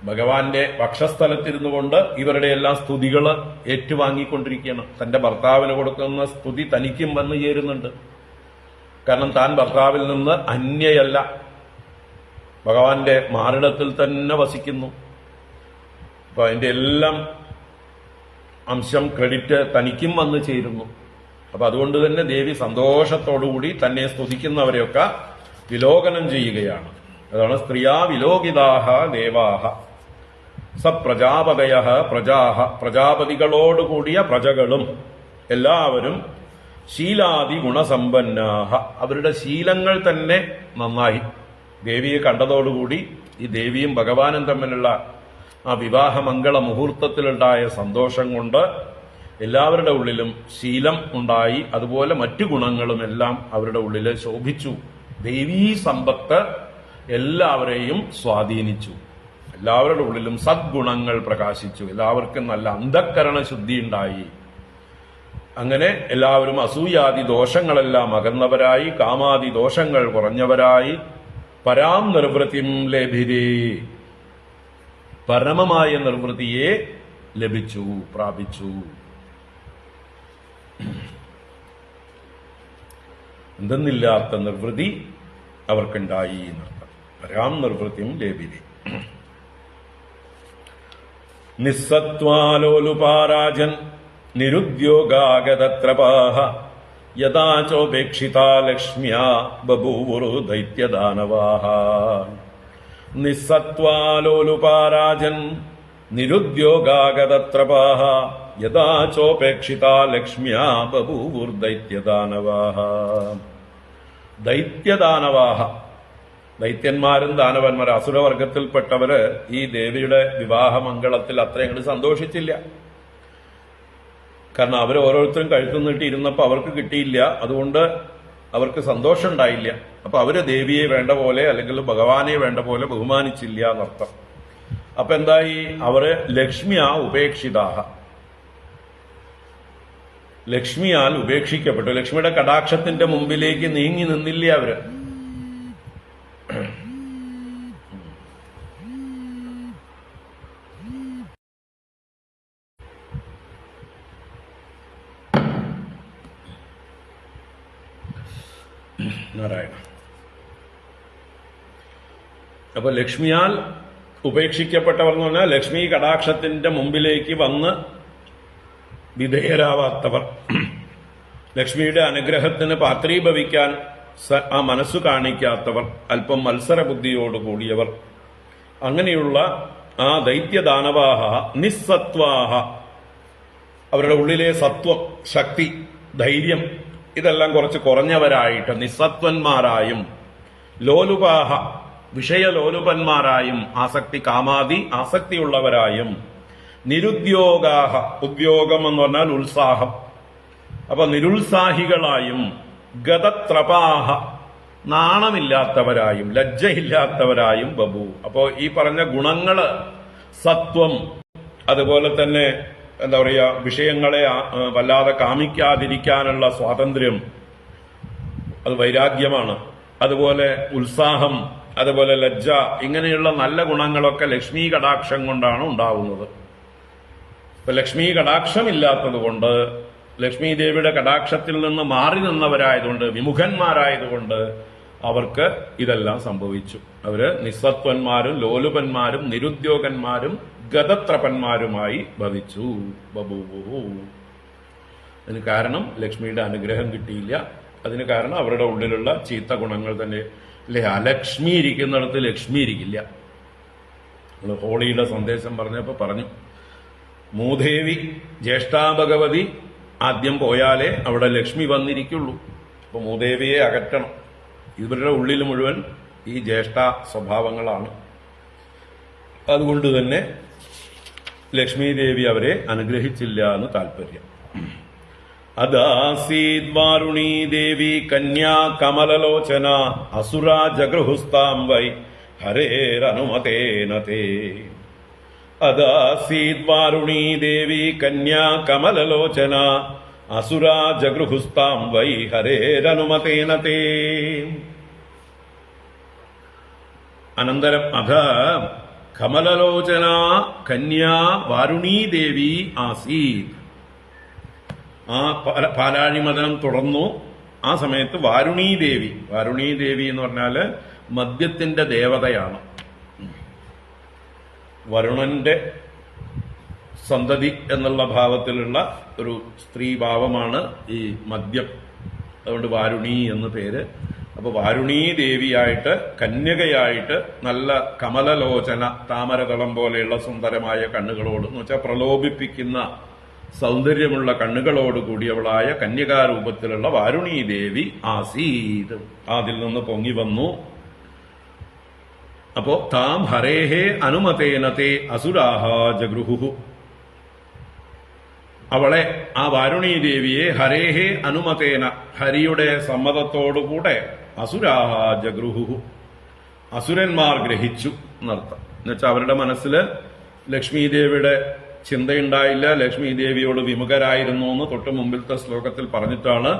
ഭഗവാന്റെ വക്ഷസ്ഥലത്തിരുന്നു കൊണ്ട് ഇവരുടെ എല്ലാം സ്തുതികള് ഏറ്റുവാങ്ങിക്കൊണ്ടിരിക്കുകയാണ്. തന്റെ ഭർത്താവിന് കൊടുക്കുന്ന സ്തുതി തനിക്കും വന്നു ചേരുന്നുണ്ട്. കാരണം താൻ ഭർത്താവിൽ നിന്ന് അന്യയല്ല, ഭഗവാന്റെ മാറിടത്തിൽ തന്നെ വസിക്കുന്നു. അപ്പൊ അതിന്റെ എല്ലാം അംശം, ക്രെഡിറ്റ് തനിക്കും വന്നു ചേരുന്നു. അപ്പൊ അതുകൊണ്ട് തന്നെ ദേവി സന്തോഷത്തോടുകൂടി തന്നെ സ്തുതിക്കുന്നവരെയൊക്കെ വിലോകനം ചെയ്യുകയാണ്. അതാണ് സ്ത്രീയാ വിലോകിതാഹ ദേവാഹ സപ്രജാപതയ പ്രജാഹ, പ്രജാപതികളോടുകൂടിയ പ്രജകളും എല്ലാവരും ശീലാദി ഗുണസമ്പന്നാഹ, അവരുടെ ശീലങ്ങൾ തന്നെ നന്നായി. ദേവിയെ കണ്ടതോടുകൂടി ഈ ദേവിയും ഭഗവാനും തമ്മിലുള്ള ആ വിവാഹമംഗള മുഹൂർത്തത്തിലുണ്ടായ സന്തോഷം കൊണ്ട് എല്ലാവരുടെ ഉള്ളിലും ശീലം ഉണ്ടായി. അതുപോലെ മറ്റു ഗുണങ്ങളുമെല്ലാം അവരുടെ ഉള്ളിൽ ശോഭിച്ചു. ദേവീ സമ്പത്ത് എല്ലാവരെയും സ്വാധീനിച്ചു. എല്ലാവരുടെ ഉള്ളിലും സദ്ഗുണങ്ങൾ പ്രകാശിച്ചു. എല്ലാവർക്കും നല്ല അന്ധക്കരണ ശുദ്ധി ഉണ്ടായി. അങ്ങനെ എല്ലാവരും അസൂയാദി ദോഷങ്ങളെല്ലാം അകന്നവരായി, കാമാദി ദോഷങ്ങൾ കുറഞ്ഞവരായി, പരാം നിർവൃത്തിം ലഭിരേ, പരമമായ നിർവൃത്തിയെ ലഭിച്ചു, പ്രാപിച്ചു. എന്തെന്നില്ലാത്ത നിർവൃതി അവർക്കുണ്ടായി എന്നർത്ഥം. പരാം നിർവൃത്തിം ലഭിരേ. നിസ്സത്വാലോലുപാരാജൻ നിരുദ്യോഗാഗതത്രപാഹ യഥാ ചോപേക്ഷിതാ ലക്ഷ്മ്യാ ബഭൂവുരു ദൈത്യദാനവാഹ. നിസ്സത്വാലോലുപാരാജൻ നിരുദ്യോഗാഗതത്രപാഹ യഥാ ചോപേക്ഷിതാ ലക്ഷ്മ്യാ ബഭൂവുർ ദൈത്യദാനവാഹ. ദൈത്യദാനവാഹ, ദൈത്യന്മാരും ദാനവന്മാർ, അസുരവർഗത്തിൽപ്പെട്ടവര് ഈ ദേവിയുടെ വിവാഹമംഗളത്തിൽ അത്രയും സന്തോഷിച്ചില്ല. കാരണം അവർ ഓരോരുത്തരും കഴുത്തു നീട്ടിയിരുന്നപ്പോ അവർക്ക് കിട്ടിയില്ല, അതുകൊണ്ട് അവർക്ക് സന്തോഷം ഉണ്ടായില്ല. അപ്പൊ അവര് ദേവിയെ വേണ്ട പോലെ അല്ലെങ്കിൽ ഭഗവാനെ വേണ്ട പോലെ ബഹുമാനിച്ചില്ല എന്നർത്ഥം. അപ്പൊ എന്തായി? അവര് ലക്ഷ്മിയാ ഉപേക്ഷിതാഹ, ലക്ഷ്മിയാൽ ഉപേക്ഷിക്കപ്പെട്ടു. ലക്ഷ്മിയുടെ കടാക്ഷത്തിന്റെ മുമ്പിലേക്ക് നീങ്ങി നിന്നില്ല അവര്. നാരായണ. അപ്പൊ ലക്ഷ്മിയാൽ ഉപേക്ഷിക്കപ്പെട്ടവർ എന്ന് പറഞ്ഞാൽ ലക്ഷ്മി കടാക്ഷത്തിന്റെ മുമ്പിലേക്ക് വന്ന് വിധേയരാവാത്തവർ. ലക്ഷ്മിയുടെ അനുഗ്രഹത്തിന് പാത്രീഭവിക്കാൻ ആ മനസ്സു കാണിക്കാത്തവർ, അല്പം മത്സരബുദ്ധിയോട് കൂടിയവർ, അങ്ങനെയുള്ള ആ ദൈത്യദാനവാഹ നിസ്സത്വാഹ, അവരുടെ ഉള്ളിലെ സത്വം, ശക്തി, ധൈര്യം ഇതെല്ലാം കുറച്ച് കുറഞ്ഞവരായിട്ട് നിസ്സത്വന്മാരായും, ലോലുപാഹ വിഷയലോലുപന്മാരായും, കാമാദി ആസക്തിയുള്ളവരായും, നിരുദ്യോഗാഹ, ഉദ്യോഗം എന്ന് പറഞ്ഞാൽ ഉത്സാഹം, അപ്പൊ നിരുത്സാഹികളായും, ഗതത്രപാഹ നാണമില്ലാത്തവരായും, ലജ്ജയില്ലാത്തവരായും ബഭു. അപ്പോ ഈ പറഞ്ഞ ഗുണങ്ങള്, സത്വം, അതുപോലെ തന്നെ എന്താ പറയാ, വിഷയങ്ങളെ വല്ലാതെ കാമിക്കാതിരിക്കാനുള്ള സ്വാതന്ത്ര്യം, അത് വൈരാഗ്യമാണ്. അതുപോലെ ഉത്സാഹം, അതുപോലെ ലജ്ജ, ഇങ്ങനെയുള്ള നല്ല ഗുണങ്ങളൊക്കെ ലക്ഷ്മി കടാക്ഷം കൊണ്ടാണ് ഉണ്ടാവുന്നത്. ഇപ്പൊ ലക്ഷ്മി കടാക്ഷമില്ലാത്തത് കൊണ്ട്, ലക്ഷ്മി ദേവിയുടെ കടാക്ഷത്തിൽ നിന്ന് മാറി നിന്നവരായതുകൊണ്ട്, വിമുഖന്മാരായതുകൊണ്ട് അവർക്ക് ഇതെല്ലാം സംഭവിച്ചു. അവര് നിസ്സത്വന്മാരും ലോലുപന്മാരും നിരുദ്യോഗന്മാരും ഗതത്രപന്മാരുമായി ഭവിച്ചു. ബഭൂവു. അതിന് കാരണം ലക്ഷ്മിയുടെ അനുഗ്രഹം കിട്ടിയില്ല. അതിന് കാരണം അവരുടെ ഉള്ളിലുള്ള ചീത്ത ഗുണങ്ങൾ തന്നെ. അല്ലെ, അലക്ഷ്മി ഇരിക്കുന്നിടത്ത് ലക്ഷ്മി ഇരിക്കില്ല. നമ്മൾ ഹോളിയുടെ സന്ദേശം പറഞ്ഞപ്പോ പറഞ്ഞു, മൂദേവി ജ്യേഷ്ഠാഭഗവതി ആദ്യം പോയാലേ അവിടെ ലക്ഷ്മി വന്നിരിക്കുള്ളൂ. അപ്പൊ മൂദേവിയെ അകറ്റണം. ഇവരുടെ ഉള്ളിൽ മുഴുവൻ ഈ ജ്യേഷ്ഠ സ്വഭാവങ്ങളാണ്. അതുകൊണ്ട് തന്നെ ലക്ഷ്മി ദേവി അവരെ അനുഗ്രഹിച്ചില്ല എന്ന് താല്പര്യം. അദാസീദ് വാരുണീ ദേവി കന്യാ കമലലോചന അസുരാ ജഗൃഹുസ്താം വൈ ഹരേരനുമതേന തേ. അദാസീദ് വാരുണീ ദേവി കന്യാ കമലലോചന അസുരാ ജഗൃഹുസ്താം വൈ ഹരേരനുമതേന തേ. അനന്തരം അധ കമലലോചന കന്യാ വാരുണീ ദേവി ആസീത്. ആ പാലാഴിമതനം തുടർന്നു. ആ സമയത്ത് വാരുണീ ദേവി എന്ന് പറഞ്ഞാല് മദ്യത്തിന്റെ ദേവതയാണ്. വരുണന്റെ സന്തതി എന്നുള്ള ഭാവത്തിലുള്ള ഒരു സ്ത്രീ ഭാവമാണ് ഈ മദ്യം. അതുകൊണ്ട് വാരുണി എന്ന് പേര്. അപ്പൊ വാരുണീ ദേവിയായിട്ട്, കന്യകയായിട്ട്, നല്ല കമലലോചന, താമരതളം പോലെയുള്ള സുന്ദരമായ കണ്ണുകളോട്, എന്ന് വെച്ചാൽ പ്രലോഭിപ്പിക്കുന്ന സൗന്ദര്യമുള്ള കണ്ണുകളോട് കൂടിയവളായ കന്യകാരൂപത്തിലുള്ള വാരുണീ ദേവി ആസീത്. അതിൽ നിന്ന് പൊങ്ങി വന്നു. അപ്പോ താം ഹരേഹേ അനുമതേനത്തെ അസുരാഹ ജഗൃഹു. അവളെ, ആ വാരുണീ ദേവിയെ ഹരേഹേ അനുമതേന, ഹരിയുടെ സമ്മതത്തോടുകൂടെ, അസുരാഹ ജഗൃഹു, അസുരന്മാർ ഗ്രഹിച്ചു എന്നർത്ഥം. എന്നുവെച്ചാൽ അവരുടെ മനസ്സിൽ ലക്ഷ്മി ദേവിയുടെ ചിന്തയുണ്ടായില്ല, ലക്ഷ്മി ദേവിയോട് വിമുഖരായിരുന്നു എന്ന് തൊട്ട് മുമ്പിലത്തെ ശ്ലോകത്തിൽ പറഞ്ഞിട്ടാണ്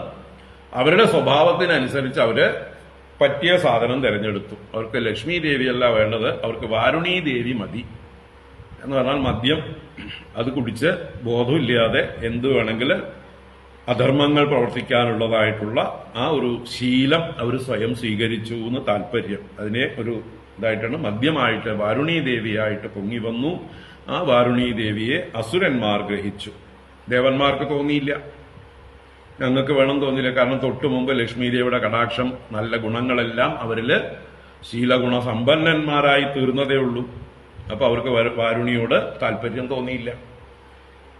അവരുടെ സ്വഭാവത്തിനനുസരിച്ച് അവര് പറ്റിയ സാധനം തിരഞ്ഞെടുത്തു. അവർക്ക് ലക്ഷ്മി ദേവിയല്ല വേണ്ടത്, അവർക്ക് വാരുണീ ദേവി മതി. എന്ന് പറഞ്ഞാൽ മദ്യം അത് കുടിച്ച് ബോധമില്ലാതെ എന്ത് വേണമെങ്കിൽ അധർമ്മങ്ങൾ പ്രവർത്തിക്കാനുള്ളതായിട്ടുള്ള ആ ഒരു ശീലം അവർ സ്വയം സ്വീകരിച്ചു എന്ന് താല്പര്യം. അതിനെ ഒരു ഇതായിട്ടാണ് മദ്യമായിട്ട് വാരുണീ ദേവിയായിട്ട് പൊങ്ങി വന്നു. ആ വാരുണീ ദേവിയെ അസുരന്മാർ ഗ്രഹിച്ചു. ദേവന്മാർക്ക് തോന്നിയില്ല, ഞങ്ങൾക്ക് വേണം തോന്നിയില്ല. കാരണം തൊട്ടു മുമ്പ് ലക്ഷ്മി ദേവിയുടെ കടാക്ഷം, നല്ല ഗുണങ്ങളെല്ലാം അവരില് ശീലഗുണ സമ്പന്നന്മാരായി തീർന്നതേ ഉള്ളൂ. അപ്പൊ അവർക്ക് വാരുണിയോട് താല്പര്യം തോന്നിയില്ല.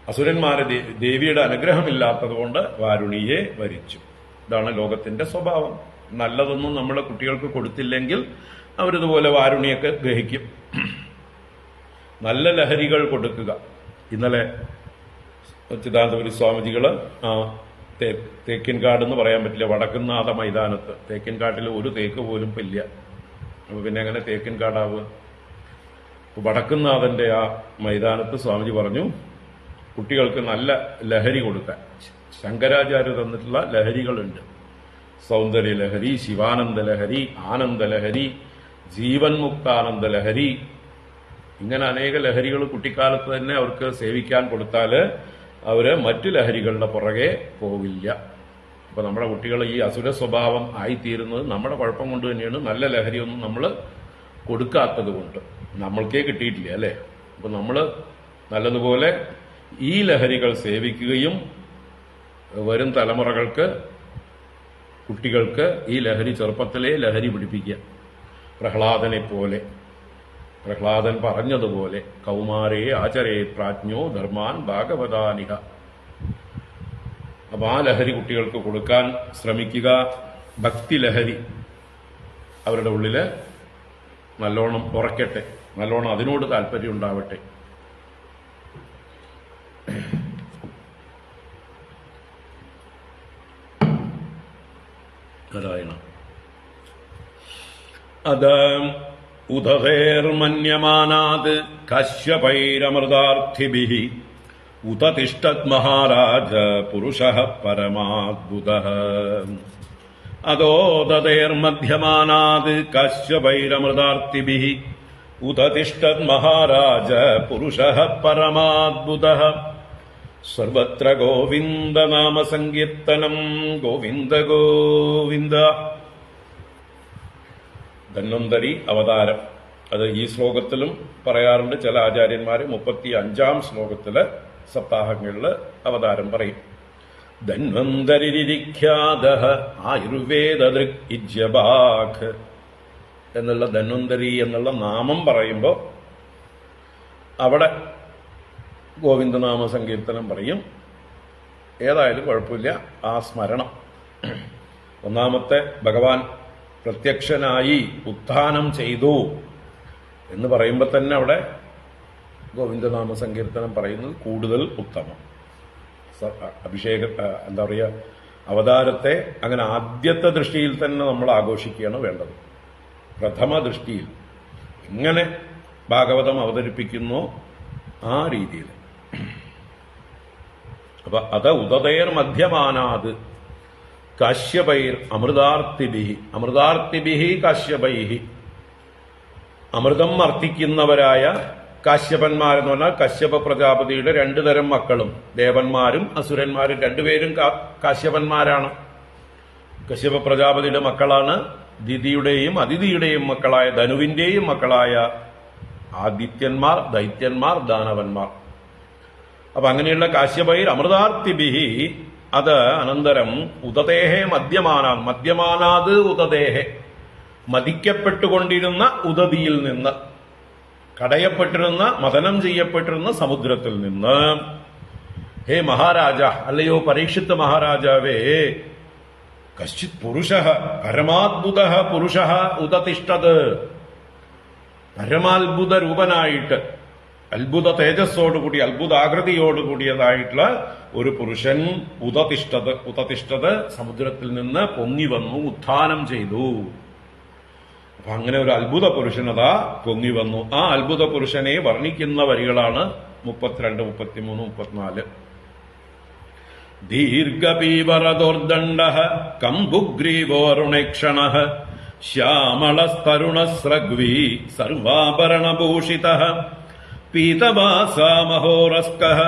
അസുരന്മാരെ ദേവിയുടെ അനുഗ്രഹമില്ലാത്തത് കൊണ്ട് വാരുണിയെ വരിച്ചു. ഇതാണ് ലോകത്തിന്റെ സ്വഭാവം. നല്ലതൊന്നും നമ്മളെ കുട്ടികൾക്ക് കൊടുത്തില്ലെങ്കിൽ അവരിതുപോലെ വാരുണിയൊക്കെ ഗ്രഹിക്കും. നല്ല ലഹരികൾ കൊടുക്കുക. ഇന്നലെ ചിദാനന്ദപുരി സ്വാമിജികള് തേക്കിൻകാട് എന്ന് പറയാൻ പറ്റില്ല, വടക്കുന്നാഥ മൈതാനത്ത്, തേക്കിൻകാട്ടിൽ ഒരു തേക്ക് പോലും ഇല്ല. അപ്പൊ പിന്നെ എങ്ങനെ തേക്കിൻകാടാവുക? വടക്കുന്നാഥന്റെ ആ മൈതാനത്ത് സ്വാമിജി പറഞ്ഞു, കുട്ടികൾക്ക് നല്ല ലഹരി കൊടുക്കാൻ. ശങ്കരാചാര്യ തന്നിട്ടുള്ള ലഹരികളുണ്ട്. സൗന്ദര്യ ലഹരി, ശിവാനന്ദ ലഹരി, ആനന്ദ ലഹരി, ജീവൻ മുക്താനന്ദ ലഹരി, ഇങ്ങനെ അനേക ലഹരികൾ കുട്ടിക്കാലത്ത് തന്നെ അവർക്ക് സേവിക്കാൻ കൊടുത്താല് അവര് മറ്റു ലഹരികളുടെ പുറകെ പോവില്ല. അപ്പൊ നമ്മുടെ കുട്ടികൾ ഈ അസുര സ്വഭാവം ആയിത്തീരുന്നത് നമ്മുടെ കുഴപ്പം കൊണ്ട് തന്നെയാണ്. നല്ല ലഹരിയൊന്നും നമ്മൾ കൊടുക്കാത്തത് കൊണ്ട്. നമ്മൾക്കേ കിട്ടിയിട്ടില്ല അല്ലെ? അപ്പൊ നമ്മൾ നല്ലതുപോലെ ഈ ലഹരികൾ സേവിക്കുകയും വരും തലമുറകൾക്ക്, കുട്ടികൾക്ക് ഈ ലഹരി ചെറുപ്പത്തിലേ ലഹരി പിടിപ്പിക്കുക. പ്രഹ്ലാദനെ പോലെ, പ്രഹ്ലാദൻ പറഞ്ഞതുപോലെ കൗമാരേ ആചരേ പ്രാജ്ഞോ ധർമാൻ ഭാഗവതാനിഹ. അപ്പൊ ആ ലഹരി കുട്ടികൾക്ക് കൊടുക്കാൻ ശ്രമിക്കുക. ഭക്തി ലഹരി അവരുടെ ഉള്ളില് നല്ലോണം ഉറക്കട്ടെ, നല്ലോണം അതിനോട് താല്പര്യം ഉണ്ടാവട്ടെ. നാരായണ. അത് ഉദതേർമന്യമാനാത് കശ്യപൈരമൃതാർത്ഥിഭിഃ ഉതതിഷ്ഠത് മഹാരാജ പുരുഷഃ പരമാദ്ഭുതഃ. അതോദതേർമധ്യമാനാത് കശ്യപൈരമൃതാർത്ഥിഭിഃ ഉതതിഷ്ഠത് മഹാരാജ പുരുഷഃ പരമാദ്ഭുതഃ. സർവത്ര ഗോവിന്ദനാമ സങ്കീർത്തനം. ഗോവിന്ദ ഗോവിന്ദ. ധന്വന്തരി അവതാരം അത് ഈ ശ്ലോകത്തിലും പറയാറുണ്ട്. ചില ആചാര്യന്മാര് 35-ാം ശ്ലോകത്തില് സപ്താഹങ്ങളില് അവതാരം പറയും. ധന്വന്തരിരിഖ്യാതഃ ആയുർവേദദൃക് ഇജ്യബാഖ് എന്നുള്ള ധന്വന്തരി എന്നുള്ള നാമം പറയുമ്പോൾ അവിടെ ഗോവിന്ദനാമ സങ്കീർത്തനം പറയും. ഏതായാലും കുഴപ്പമില്ല, ആ സ്മരണം. ഒന്നാമത്തെ ഭഗവാൻ പ്രത്യക്ഷനായി ഉത്ഥാനം ചെയ്തു എന്ന് പറയുമ്പോൾ തന്നെ അവിടെ ഗോവിന്ദനാമ സങ്കീർത്തനം പറയുന്നത് കൂടുതൽ ഉത്തമം. അഭിഷേക എന്താ പറയുക, അവതാരത്തെ അങ്ങനെ ആദ്യത്തെ ദൃഷ്ടിയിൽ തന്നെ നമ്മൾ ആഘോഷിക്കുകയാണ് വേണ്ടത്. പ്രഥമ ദൃഷ്ടിയിൽ എങ്ങനെ ഭാഗവതം അവതരിപ്പിക്കുന്നു ആ രീതിയിൽ. അപ്പൊ അത് ഉദതേർ മധ്യമാനാത് കാശ്യപൈർ അമൃതാർത്തിഭിഹി. അമൃതാർത്തിഭിഹി കാശ്യപൈഹി. അമൃതം അർത്ഥിക്കുന്നവരായ കാശ്യപന്മാരെന്ന് പറഞ്ഞാൽ കശ്യപ പ്രജാപതിയുടെ 2 തരം മക്കളും, ദേവന്മാരും അസുരന്മാരും, രണ്ടുപേരും കാശ്യപന്മാരാണ്. കശ്യപ പ്രജാപതിയുടെ മക്കളാണ് ദിതിയുടെയും അതിഥിയുടെയും മക്കളായ ധനുവിന്റെയും മക്കളായ ആദിത്യന്മാർ, ദൈത്യന്മാർ, ദാനവന്മാർ. അപ്പൊ അങ്ങനെയുള്ള കാശ്യപൈർ അമൃതാർത്തിഭിഹി. അത് അനന്തരം ഉദതേഹേ മദ്യമാനാത്. മദ്യമാനാത് ഉദതേഹേ, മതിക്കപ്പെട്ടുകൊണ്ടിരുന്ന ഉദതിയിൽ നിന്ന്, കടയപ്പെട്ടിരുന്ന, മദനം ചെയ്യപ്പെട്ടിരുന്ന സമുദ്രത്തിൽ നിന്ന്. ഹേ മഹാരാജ, അല്ലയോ പരീക്ഷിത്ത് മഹാരാജാവേ, കശ്ചിത് പുരുഷഃ പരമാത്ഭുതഃ പുരുഷഃ ഉദതിഷ്ഠത്. പരമാത്ഭുത രൂപനായിട്ട്, അത്ഭുത തേജസ്സോടുകൂടി, അത്ഭുതാകൃതിയോടുകൂടിയതായിട്ടുള്ള ഒരു പുരുഷൻ ഉദതിഷ്ഠത്. ഉദതിഷ്ഠത് സമുദ്രത്തിൽ നിന്ന് പൊങ്ങി വന്നു, ഉത്ഥാനം ചെയ്തു. അപ്പൊ അങ്ങനെ ഒരു അത്ഭുത പുരുഷനതാ പൊങ്ങി വന്നു. ആ അത്ഭുത പുരുഷനെ വർണ്ണിക്കുന്ന വരികളാണ് 32, 33, 34. ദീർഘപീവരദോർദണ്ഡഃ കംബുഗ്രീവോരുണേക്ഷണഃ ശ്യാമളസ്തരുണസ്രഗ്വീ സർവാഭരണഭൂഷിതഃ പീതവാസാമഹോരസ്കഃ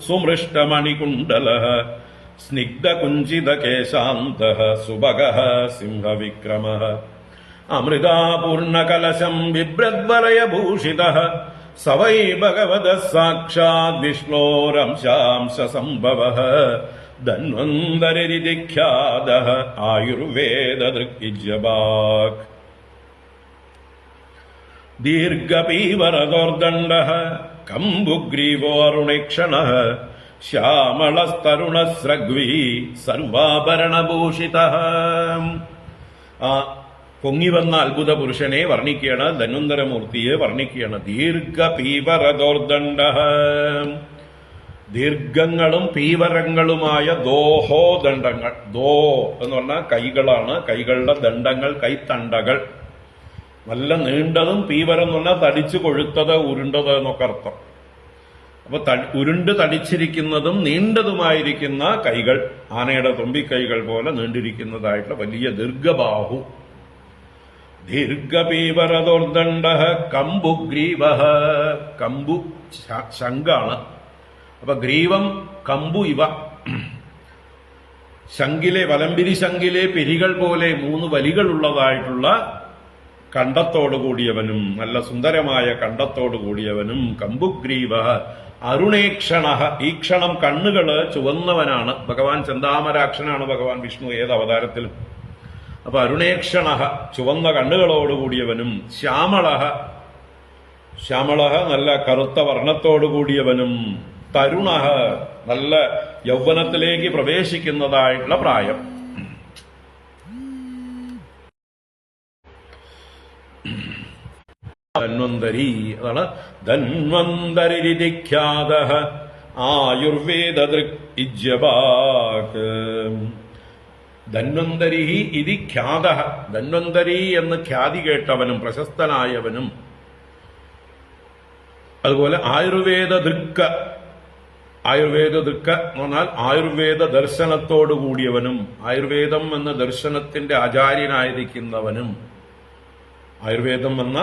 സുമൃഷ്ടമണികുണ്ഡലഃ സ്നിഗ്ധകുഞ്ചിതകേശാന്തഃ സുഭഗഃ സിംഹവിക്രമഃ അമൃതാപൂർണകലശം ബിഭ്രദ്വലയഭൂഷിതഃ സ വൈ ഭഗവതഃ സാക്ഷാത് വിഷ്ണോരംശാംശസംഭവഃ ധന്വന്തരിരിഖ്യാതഃ ആയുർവേദദൃക് ഇജ്യബാഖ്. ദീർഘപീവരദോർദണ്ഡഃ കംബുഗ്രീവോരുണേക്ഷണഃ ശ്യാമളസ്തരുണസ്രഗ്വീ സർവാഭരണഭൂഷിതഃ. ആ പൊങ്ങിവന്ന അത്ഭുത പുരുഷനെ വർണ്ണിക്കുകയാണ്, ധന്വന്തരമൂർത്തിയെ വർണ്ണിക്കുകയാണ്. ദീർഘപീവരദോർദണ്ഡഃ, ദീർഘങ്ങളും പീവരങ്ങളുമായ ദോഹോദണ്ഡങ്ങൾ. ദോ എന്ന് പറഞ്ഞാൽ കൈകളാണ്, കൈകളുടെ ദണ്ഡങ്ങൾ, കൈത്തണ്ടകൾ. നല്ല നീണ്ടതും, പീവരം എന്ന് പറഞ്ഞാൽ തടിച്ചു കൊഴുത്തത്, ഉരുണ്ടത് എന്നൊക്കെ അർത്ഥം. അപ്പൊ ഉരുണ്ട് തടിച്ചിരിക്കുന്നതും നീണ്ടതുമായിരിക്കുന്ന കൈകൾ, ആനയുടെ തുമ്പിക്കൈകൾ പോലെ നീണ്ടിരിക്കുന്നതായിട്ടുള്ള വലിയ ദീർഘബാഹു. ദീർഘപീവരദോർദണ്ഡഃ കംബുഗ്രീവഃ. കമ്പു ശംഖാണ്. അപ്പൊ ഗ്രീവം കമ്പു ഇവ. ശംഖിലെ, വലംപിരി ശംഖിലെ പിരികൾ പോലെ 3 വലികളുള്ളതായിട്ടുള്ള കണ്ടത്തോടു കൂടിയവനും, നല്ല സുന്ദരമായ കണ്ടത്തോടു കൂടിയവനും. കമ്പുഗ്രീവഃ, അരുണേക്ഷണ, ഈ ക്ഷണം കണ്ണുകള് ചുവന്നവനാണ്. ഭഗവാൻ ചെന്താമരാക്ഷനാണ് ഭഗവാൻ വിഷ്ണു ഏത് അവതാരത്തിലും. അപ്പൊ അരുണേക്ഷണ, ചുവന്ന കണ്ണുകളോടുകൂടിയവനും, ശ്യാമള, ശ്യാമള നല്ല കറുത്ത വർണ്ണത്തോടുകൂടിയവനും, തരുണ നല്ല യൗവനത്തിലേക്ക് പ്രവേശിക്കുന്നതായിട്ടുള്ള പ്രായം. ധന്വന്തരി, അതാണ് ധന്വന്തരിഖ്യാത ആയുർവേദ ദൃക് ഇജ്യബാക്. ധന്വന്തരി ഇതി ഖ്യാത, ധന്വന്തരി എന്ന് ഖ്യാതി കേട്ടവനും പ്രശസ്തനായവനും. അതുപോലെ ആയുർവേദ ദൃക്ക, ആയുർവേദ ദൃക്ക എന്ന് പറഞ്ഞാൽ ആയുർവേദ ദർശനത്തോടു കൂടിയവനും, ആയുർവേദം എന്ന ദർശനത്തിന്റെ ആചാര്യനായിരിക്കുന്നവനും. ആയുർവേദം എന്ന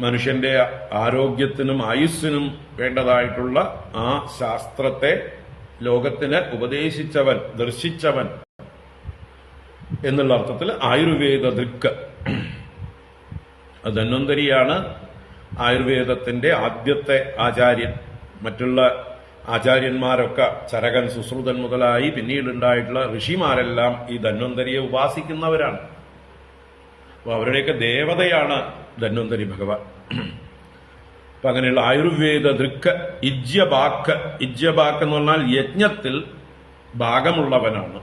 മനുഷ്യന്റെ ആരോഗ്യത്തിനും ആയുസ്സിനും വേണ്ടതായിട്ടുള്ള ആ ശാസ്ത്രത്തെ ലോകത്തിന് ഉപദേശിച്ചവൻ, ദർശിച്ചവൻ എന്നുള്ള അർത്ഥത്തിൽ ആയുർവേദ ദൃക്ക്. ധന്വന്തരിയാണ് ആയുർവേദത്തിന്റെ ആദ്യത്തെ ആചാര്യൻ. മറ്റുള്ള ആചാര്യന്മാരൊക്കെ ചരകൻ, സുശ്രുതൻ മുതലായി പിന്നീടുണ്ടായിട്ടുള്ള ഋഷിമാരെല്ലാം ഈ ധന്വന്തരിയെ ഉപാസിക്കുന്നവരാണ്. അപ്പൊ അവരുടെയൊക്കെ ദേവതയാണ് ധന്വന്തരി ഭഗവാൻ. അപ്പൊ അങ്ങനെയുള്ള ആയുർവേദ ദൃക്ക്. ഇജ്യബാക്ക്, ഇജ്യബാക്ക് എന്ന് പറഞ്ഞാൽ യജ്ഞത്തിൽ ഭാഗമുള്ളവനാണ്.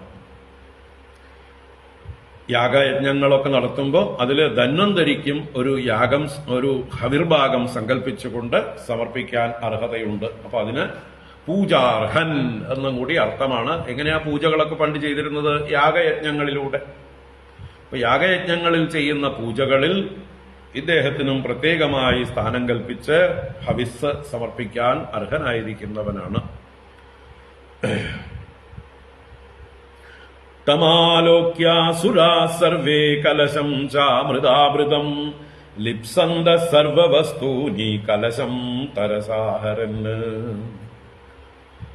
യാഗയജ്ഞങ്ങളൊക്കെ നടത്തുമ്പോൾ അതിൽ ധന്വന്തരിക്കും ഒരു യാഗം, ഒരു ഹവിർഭാഗം സങ്കല്പിച്ചുകൊണ്ട് സമർപ്പിക്കാൻ അർഹതയുണ്ട്. അപ്പൊ അതിന് പൂജാർഹൻ എന്നും കൂടി അർത്ഥമാണ്. എങ്ങനെയാ പൂജകളൊക്കെ പണ്ട് ചെയ്തിരുന്നത്? യാഗയജ്ഞങ്ങളിലൂടെ. അപ്പൊ യാഗയജ്ഞങ്ങളിൽ ചെയ്യുന്ന പൂജകളിൽ ഇദ്ദേഹത്തിനും പ്രത്യേകമായി സ്ഥാനം കൽപ്പിച്ച് ഹവിസ് സമർപ്പിക്കാൻ അർഹനായിരിക്കുന്നവനാണ്. തമാലോക്യാസുരാ സർവേ കലശം ചാമൃതാമൃതം ലിപ്സന്ത സർവവസ്തൂനി കലശം തരസാഹരൻ.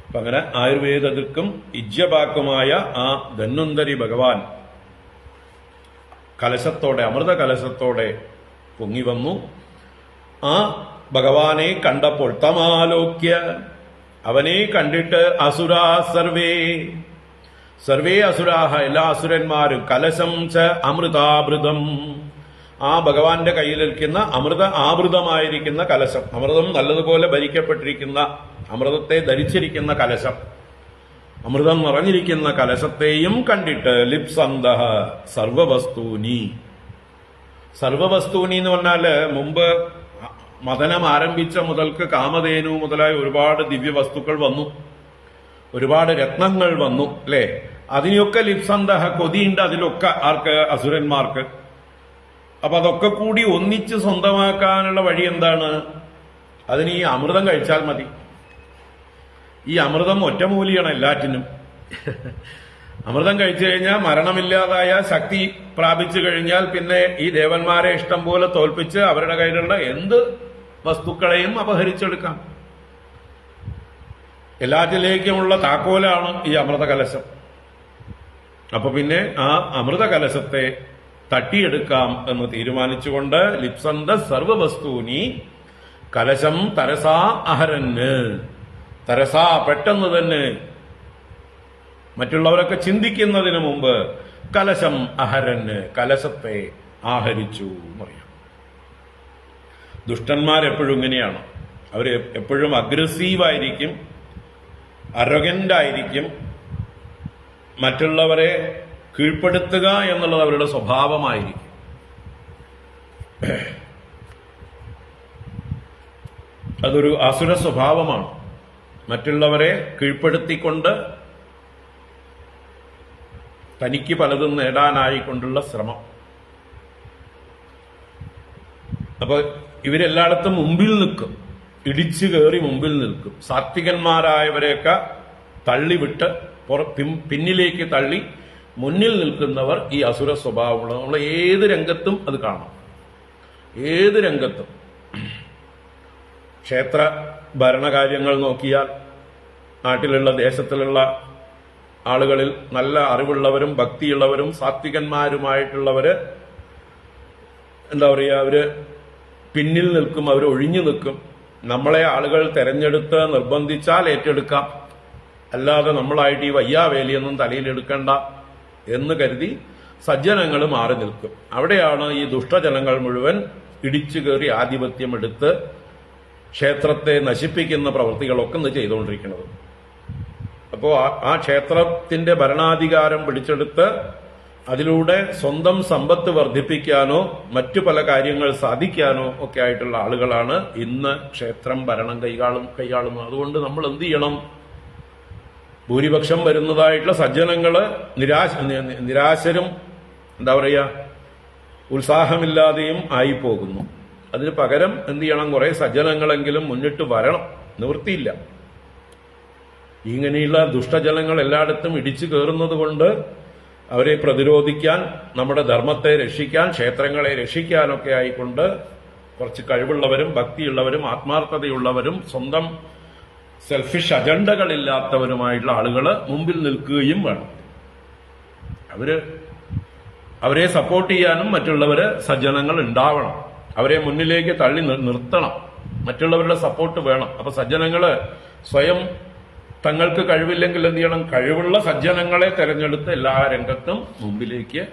അപ്പൊ അങ്ങനെ ആയുർവേദത്തിൽക്കും ഇജ്യപാക്കുമായ ആ ധന്വന്തരി ഭഗവാൻ കലശത്തോടെ, അമൃത കലശത്തോടെ പൊങ്ങി വന്നു. ആ ഭഗവാനെ കണ്ടപ്പോൾ തമാലോക്യ, അവനെ കണ്ടിട്ട് അസുരാ സർവേ, സർവേ അസുരാഹ, എല്ലാ അസുരന്മാരും, കലശം ച അമൃതാമൃതം, ആ ഭഗവാന്റെ കയ്യിലിരിക്കുന്ന അമൃത ആവൃതമായിരിക്കുന്ന കലശം, അമൃതം നല്ലതുപോലെ ഭരിക്കപ്പെട്ടിരിക്കുന്ന, അമൃതത്തെ ധരിച്ചിരിക്കുന്ന കലശം, അമൃതം നിറഞ്ഞിരിക്കുന്ന കലശത്തെയും കണ്ടിട്ട് ലിപ്സന്ത സർവവസ്തൂനി. സർവവസ്തൂനി എന്ന് പറഞ്ഞാല് മുമ്പ് മദനം ആരംഭിച്ച മുതൽക്ക് കാമധേനു മുതലായ ഒരുപാട് ദിവ്യവസ്തുക്കൾ വന്നു, ഒരുപാട് രത്നങ്ങൾ വന്നു, അല്ലെ? അതിനെയൊക്കെ ലിപ്സന്ത, കൊതിയുണ്ട് അതിലൊക്കെ. ആർക്ക്? അസുരന്മാർക്ക്. അപ്പൊ അതൊക്കെ കൂടി ഒന്നിച്ച് സ്വന്തമാക്കാനുള്ള വഴി എന്താണ്? അതിന് ഈ അമൃതം കഴിച്ചാൽ മതി. ഈ അമൃതം ഒറ്റമൂലിയാണ് എല്ലാറ്റിനും. അമൃതം കഴിച്ചു കഴിഞ്ഞാൽ മരണമില്ലാതായ ശക്തി പ്രാപിച്ചു കഴിഞ്ഞാൽ പിന്നെ ഈ ദേവന്മാരെ ഇഷ്ടം പോലെ തോൽപ്പിച്ച് അവരുടെ കയ്യിലുള്ള എന്ത് വസ്തുക്കളെയും അപഹരിച്ചെടുക്കാം. എല്ലാറ്റിലേക്കുമുള്ള താക്കോലാണ് ഈ അമൃത കലശം. അപ്പൊ പിന്നെ ആ അമൃത കലശത്തെ തട്ടിയെടുക്കാം എന്ന് തീരുമാനിച്ചുകൊണ്ട് ലിപ്സന്ത സർവവസ്തൂനി കലശം തരസാ അഹരന്, തരസാ പെട്ടെന്ന് തന്നെ, മറ്റുള്ളവരൊക്കെ ചിന്തിക്കുന്നതിന് മുമ്പ് കലശം അഹരന്, കലശത്തെ ആഹരിച്ചു എന്നറിയാം. ദുഷ്ടന്മാരെപ്പോഴും ഇങ്ങനെയാണ്. അവർ എപ്പോഴും അഗ്രസീവായിരിക്കും, അറഗന്റായിരിക്കും. മറ്റുള്ളവരെ കീഴ്പ്പെടുത്തുക എന്നുള്ളത് അവരുടെ സ്വഭാവമായിരിക്കും. അതൊരു അസുര സ്വഭാവമാണ്. മറ്റുള്ളവരെ കീഴ്പ്പെടുത്തിക്കൊണ്ട് തനിക്ക് പലതും നേടാനായിക്കൊണ്ടുള്ള ശ്രമം. അപ്പൊ ഇവരെല്ലായിടത്തും മുമ്പിൽ നിൽക്കും, ഇടിച്ചു കയറി മുമ്പിൽ നിൽക്കും. സാത്വികന്മാരായവരെയൊക്കെ തള്ളിവിട്ട് പിന്നിലേക്ക് തള്ളി മുന്നിൽ നിൽക്കുന്നവർ ഈ അസുര സ്വഭാവമുള്ള. നമ്മൾ ഏത് രംഗത്തും അത് കാണാം, ഏത് രംഗത്തും. ക്ഷേത്ര ഭരണകാര്യങ്ങൾ നോക്കിയാൽ നാട്ടിലുള്ള, ദേശത്തിലുള്ള ആളുകളിൽ നല്ല അറിവുള്ളവരും ഭക്തിയുള്ളവരും സാത്വികന്മാരുമായിട്ടുള്ളവര് എന്താ പറയുക, അവര് പിന്നിൽ നിൽക്കും, അവർ ഒഴിഞ്ഞു നിൽക്കും. നമ്മളെ ആളുകൾ തെരഞ്ഞെടുത്ത് നിർബന്ധിച്ചാൽ ഏറ്റെടുക്കാം, അല്ലാതെ നമ്മളായിട്ട് ഈ വയ്യാവേലിയൊന്നും തലയിലെടുക്കണ്ട എന്ന് കരുതി സജ്ജനങ്ങൾ മാറി നിൽക്കും. അവിടെയാണ് ഈ ദുഷ്ടജനങ്ങൾ മുഴുവൻ ഇടിച്ചു കയറി ആധിപത്യമെടുത്ത് ക്ഷേത്രത്തെ നശിപ്പിക്കുന്ന പ്രവൃത്തികളൊക്കെ ഇന്ന് ചെയ്തുകൊണ്ടിരിക്കുന്നത്. അപ്പോൾ ആ ക്ഷേത്രത്തിന്റെ ഭരണാധികാരം പിടിച്ചെടുത്ത് അതിലൂടെ സ്വന്തം സമ്പത്ത് വർദ്ധിപ്പിക്കാനോ മറ്റു പല കാര്യങ്ങൾ സാധിക്കാനോ ഒക്കെ ആയിട്ടുള്ള ആളുകളാണ് ഇന്ന് ക്ഷേത്രം ഭരണം കൈകാളുന്നത്. അതുകൊണ്ട് നമ്മൾ എന്ത് ചെയ്യണം? ഭൂരിപക്ഷം വരുന്നതായിട്ടുള്ള സജ്ജനങ്ങള് നിരാശരും എന്താ പറയുക ഉത്സാഹമില്ലാതെയും ആയിപ്പോകുന്നു. അതിന് പകരം എന്ത് ചെയ്യണം? കുറെ സജ്ജനങ്ങളെങ്കിലും മുന്നിട്ട് വരണം. നിവൃത്തിയില്ല. ഇങ്ങനെയുള്ള ദുഷ്ടജനങ്ങൾ എല്ലായിടത്തും ഇടിച്ചു കയറുന്നത് കൊണ്ട് അവരെ പ്രതിരോധിക്കാൻ, നമ്മുടെ ധർമ്മത്തെ രക്ഷിക്കാൻ, ക്ഷേത്രങ്ങളെ രക്ഷിക്കാനൊക്കെ ആയിക്കൊണ്ട് കുറച്ച് കഴിവുള്ളവരും ഭക്തിയുള്ളവരും ആത്മാർത്ഥതയുള്ളവരും സ്വന്തം സെൽഫിഷ് അജണ്ടകളില്ലാത്തവരുമായിട്ടുള്ള ആളുകൾ മുമ്പിൽ നിൽക്കുകയും വേണം. അവരെ സപ്പോർട്ട് ചെയ്യാനും മറ്റുള്ളവര് സജ്ജനങ്ങൾ ഉണ്ടാവണം. അവരെ മുന്നിലേക്ക് തള്ളി നിർത്തണം. മറ്റുള്ളവരുടെ സപ്പോർട്ട് വേണം. അപ്പൊ സജ്ജനങ്ങള് സ്വയം തങ്ങൾക്ക് കഴിവില്ലെങ്കിൽ എന്ത് ചെയ്യണം? കഴിവുള്ള സജ്ജനങ്ങളെ തെരഞ്ഞെടുത്ത് എല്ലാ രംഗത്തും മുമ്പിലേക്ക്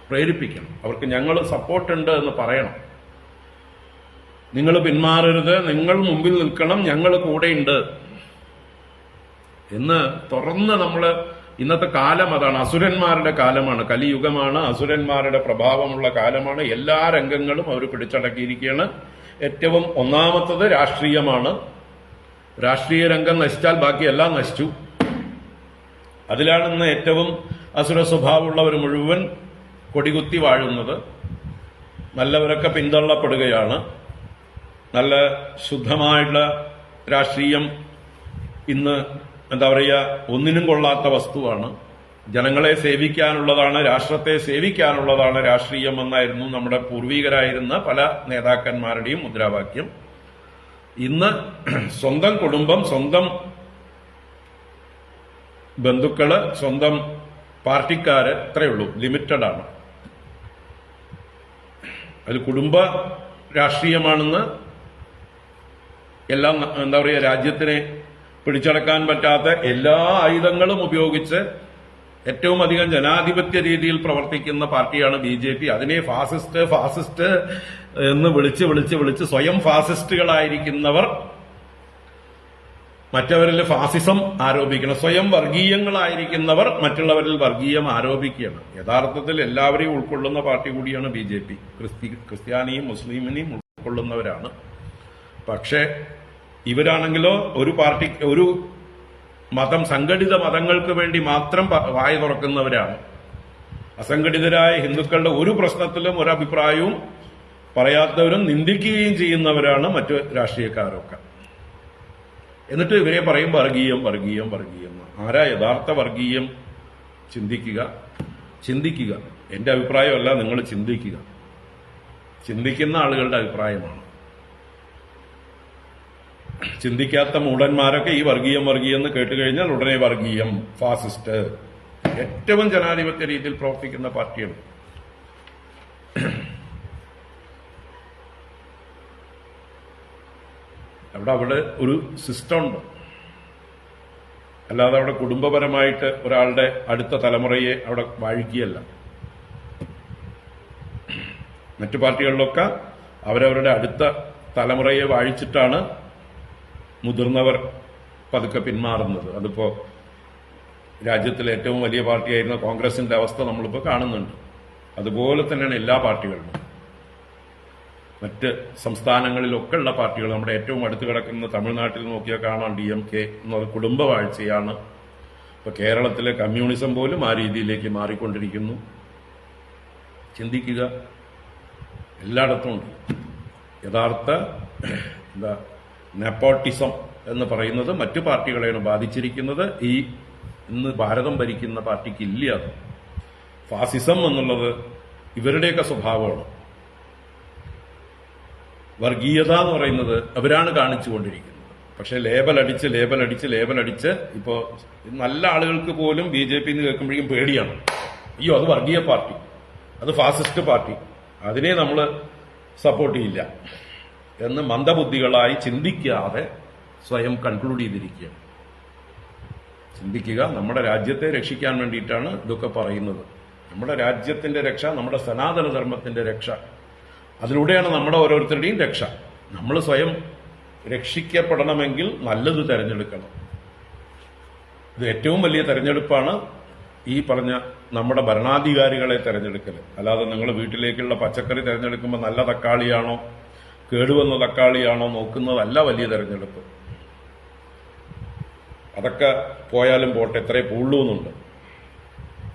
പ്രേരിപ്പിക്കണം. അവർക്ക് ഞങ്ങൾ സപ്പോർട്ടുണ്ട് എന്ന് പറയണം. നിങ്ങൾ പിന്മാറരുത്, നിങ്ങൾ മുമ്പിൽ നിൽക്കണം, ഞങ്ങൾ കൂടെയുണ്ട് എന്ന് തുറന്ന് നമ്മള് ഇന്നത്തെ കാലം അതാണ്. അസുരന്മാരുടെ കാലമാണ്, കലിയുഗമാണ്, അസുരന്മാരുടെ പ്രഭാവമുള്ള കാലമാണ്. എല്ലാ രംഗങ്ങളും അവർ പിടിച്ചടക്കിയിരിക്കുകയാണ്. ഏറ്റവും ഒന്നാമത്തത് രാഷ്ട്രീയമാണ്. രാഷ്ട്രീയ രംഗം നശിച്ചാൽ ബാക്കിയെല്ലാം നശിച്ചു. അതിലാണ് ഇന്ന് ഏറ്റവും അസുര സ്വഭാവമുള്ളവർ മുഴുവൻ കൊടികുത്തി വാഴുന്നത്. നല്ലവരൊക്കെ പിന്തള്ളപ്പെടുകയാണ്. നല്ല ശുദ്ധമായിട്ടുള്ള രാഷ്ട്രീയം ഇന്ന് എന്താ പറയുക ഒന്നിനും കൊള്ളാത്ത വസ്തുവാണ്. ജനങ്ങളെ സേവിക്കാനുള്ളതാണ്, രാഷ്ട്രത്തെ സേവിക്കാനുള്ളതാണ് രാഷ്ട്രീയം എന്നായിരുന്നു നമ്മുടെ പൂർവികരായിരുന്ന പല നേതാക്കന്മാരുടെയും മുദ്രാവാക്യം. ഇന്ന് സ്വന്തം കുടുംബം, സ്വന്തം ബന്ധുക്കള്, സ്വന്തം പാർട്ടിക്കാര് ഇത്രയേ ഉള്ളൂ, ലിമിറ്റഡ് ആണ്. അതിൽ കുടുംബ രാഷ്ട്രീയമാണെന്ന് എല്ലാം എന്താ പറയുക രാജ്യത്തിനെ പിടിച്ചടക്കാൻ പറ്റാത്ത എല്ലാ ആയുധങ്ങളും ഉപയോഗിച്ച് ഏറ്റവും അധികം ജനാധിപത്യ രീതിയിൽ പ്രവർത്തിക്കുന്ന പാർട്ടിയാണ് ബി.ജെ.പി. അതിനെ ഫാസിസ്റ്റ് എന്ന് വിളിച്ച് സ്വയം ഫാസിസ്റ്റുകളായിരിക്കുന്നവർ മറ്റവരിൽ ഫാസിസം ആരോപിക്കണം. സ്വയം വർഗീയങ്ങളായിരിക്കുന്നവർ മറ്റുള്ളവരിൽ വർഗീയം ആരോപിക്കുകയാണ്. യഥാർത്ഥത്തിൽ എല്ലാവരെയും ഉൾക്കൊള്ളുന്ന പാർട്ടി കൂടിയാണ് ബി.ജെ.പി. ക്രിസ്ത്യാനിയും മുസ്ലിമിനെയും ഉൾക്കൊള്ളുന്നവരാണ്. പക്ഷേ ഇവരാണെങ്കിലോ ഒരു മതം, സംഘടിത മതങ്ങൾക്ക് വേണ്ടി മാത്രം വായ തുറക്കുന്നവരാണ്. അസംഘടിതരായ ഹിന്ദുക്കളുടെ ഒരു പ്രശ്നത്തിലും ഒരഭിപ്രായവും പറയാത്തവരും നിന്ദിക്കുകയും ചെയ്യുന്നവരാണ് മറ്റു രാഷ്ട്രീയക്കാരൊക്കെ. എന്നിട്ട് ഇവരെ പറയും വർഗീയം. ആരാ യഥാർത്ഥ വർഗീയം? ചിന്തിക്കുക. എന്റെ അഭിപ്രായമല്ല, നിങ്ങൾ ചിന്തിക്കുക. ചിന്തിക്കുന്ന ആളുകളുടെ അഭിപ്രായമാണ്. ചിന്തിക്കാത്ത മൂഢന്മാരൊക്കെ ഈ വർഗീയം എന്ന് കേട്ടുകഴിഞ്ഞാൽ ഉടനെ വർഗീയം, ഫാസിസ്റ്റ്. ഏറ്റവും ജനാധിപത്യ രീതിയിൽ പ്രവർത്തിക്കുന്ന പാർട്ടിയാണ്. അവിടെ ഒരു സിസ്റ്റം ഉണ്ട്. അല്ലാതെ അവിടെ കുടുംബപരമായിട്ട് ഒരാളുടെ അടുത്ത തലമുറയെ അവിടെ വാഴിക്കുകയല്ല. മറ്റു പാർട്ടികളിലൊക്കെ അവരവരുടെ അടുത്ത തലമുറയെ വാഴിച്ചിട്ടാണ് മുതിർന്നവർ പതുക്കെ പിന്മാറുന്നത്. അതിപ്പോ രാജ്യത്തിലെ ഏറ്റവും വലിയ പാർട്ടിയായിരുന്ന കോൺഗ്രസിന്റെ അവസ്ഥ നമ്മളിപ്പോൾ കാണുന്നുണ്ട്. അതുപോലെ തന്നെയാണ് എല്ലാ പാർട്ടികളിലും. മറ്റ് സംസ്ഥാനങ്ങളിലൊക്കെ ഉള്ള പാർട്ടികൾ, നമ്മുടെ ഏറ്റവും അടുത്ത് കിടക്കുന്ന തമിഴ്നാട്ടിൽ നോക്കിയാൽ കാണാം DMK എന്നത് കുടുംബവാഴ്ചയാണ്. ഇപ്പൊ കേരളത്തിലെ കമ്മ്യൂണിസം പോലും ആ രീതിയിലേക്ക് മാറിക്കൊണ്ടിരിക്കുന്നു. ചിന്തിക്കുക. എല്ലായിടത്തും ഉണ്ട് യഥാർത്ഥ നെപ്പോട്ടിസം എന്ന് പറയുന്നത്. മറ്റു പാർട്ടികളെയാണ് ബാധിച്ചിരിക്കുന്നത്. ഈ ഇന്ന് ഭാരതം ഭരിക്കുന്ന പാർട്ടിക്ക് ഇല്ല. അത് ഫാസിസം എന്നുള്ളത് ഇവരുടെയൊക്കെ സ്വഭാവമാണ്. വർഗീയത എന്ന് പറയുന്നത് അവരാണ് കാണിച്ചുകൊണ്ടിരിക്കുന്നത്. പക്ഷെ ലേബലടിച്ച് ഇപ്പോ നല്ല ആളുകൾക്ക് പോലും BJP എന്ന് കേൾക്കുമ്പോഴേക്കും പേടിയാണ്. അയ്യോ, അത് വർഗീയ പാർട്ടി, അത് ഫാസിസ്റ്റ് പാർട്ടി, അതിനെ നമ്മൾ സപ്പോർട്ട് ചെയ്യില്ല. എന്ന് മന്ദബുദ്ധികളായി ചിന്തിക്കാതെ സ്വയം കൺക്ലൂഡ് ചെയ്തിരിക്കുകയാണ്. ചിന്തിക്കുക, നമ്മുടെ രാജ്യത്തെ രക്ഷിക്കാൻ വേണ്ടിയിട്ടാണ് ഇതൊക്കെ പറയുന്നത്. നമ്മുടെ രാജ്യത്തിന്റെ രക്ഷ, നമ്മുടെ സനാതനധർമ്മത്തിന്റെ രക്ഷ, അതിലൂടെയാണ് നമ്മുടെ ഓരോരുത്തരുടെയും രക്ഷ. നമ്മൾ സ്വയം രക്ഷിക്കപ്പെടണമെങ്കിൽ നല്ലത് തെരഞ്ഞെടുക്കണം. ഇത് ഏറ്റവും വലിയ തെരഞ്ഞെടുപ്പാണ് ഈ പറഞ്ഞ നമ്മുടെ ഭരണാധികാരികളെ തെരഞ്ഞെടുക്കൽ. അല്ലാതെ നിങ്ങൾ വീട്ടിലേക്കുള്ള പച്ചക്കറി തെരഞ്ഞെടുക്കുമ്പോൾ നല്ല തക്കാളിയാണോ കേടുവന്ന തക്കാളിയാണോ നോക്കുന്നതല്ല വലിയ തെരഞ്ഞെടുപ്പ്. അതൊക്കെ പോയാലും പോട്ടെ, എത്രേ പൂള്ളൂന്നുണ്ട്.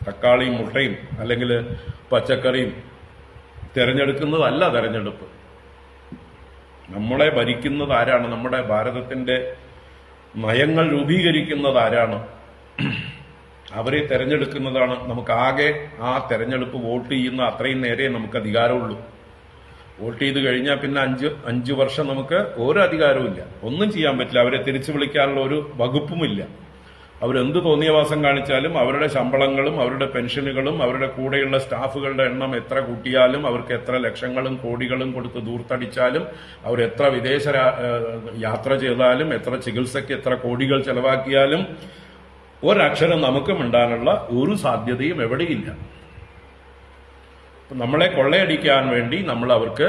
തക്കാളിയും മുട്ടയും അല്ലെങ്കിൽ പച്ചക്കറിയും തിരഞ്ഞെടുക്കുന്നതല്ല തെരഞ്ഞെടുപ്പ്. നമ്മളെ ഭരിക്കുന്നത് ആരാണ്? നമ്മുടെ ഭാരതത്തിന്റെ നയങ്ങൾ രൂപീകരിക്കുന്നത് ആരാണ്? അവരെ തെരഞ്ഞെടുക്കുന്നതാണ്. നമുക്കാകെ ആ തെരഞ്ഞെടുപ്പ് വോട്ട് ചെയ്യുന്ന അത്രയും നേരെ നമുക്ക് അധികാരമുള്ളൂ. വോട്ട് ചെയ്ത് കഴിഞ്ഞാൽ പിന്നെ അഞ്ചു വർഷം നമുക്ക് ഒരു അധികാരവും ഇല്ല, ഒന്നും ചെയ്യാൻ പറ്റില്ല. അവരെ തിരിച്ചു വിളിക്കാനുള്ള ഒരു വകുപ്പുമില്ല. അവരെന്ത് തോന്നിയവാസം കാണിച്ചാലും അവരുടെ ശമ്പളങ്ങളും അവരുടെ പെൻഷനുകളും അവരുടെ കൂടെയുള്ള സ്റ്റാഫുകളുടെ എണ്ണം എത്ര കൂട്ടിയാലും അവർക്ക് എത്ര ലക്ഷങ്ങളും കോടികളും കൊടുത്ത് ദൂർത്തടിച്ചാലും അവരെത്ര വിദേശ യാത്ര ചെയ്താലും എത്ര ചികിത്സയ്ക്ക് എത്ര കോടികൾ ചെലവാക്കിയാലും ഒരക്ഷരം നമുക്ക് മിണ്ടാനുള്ള ഒരു സാധ്യതയും എവിടെയില്ല. നമ്മളെ കൊള്ളയടിക്കാൻ വേണ്ടി നമ്മൾ അവർക്ക്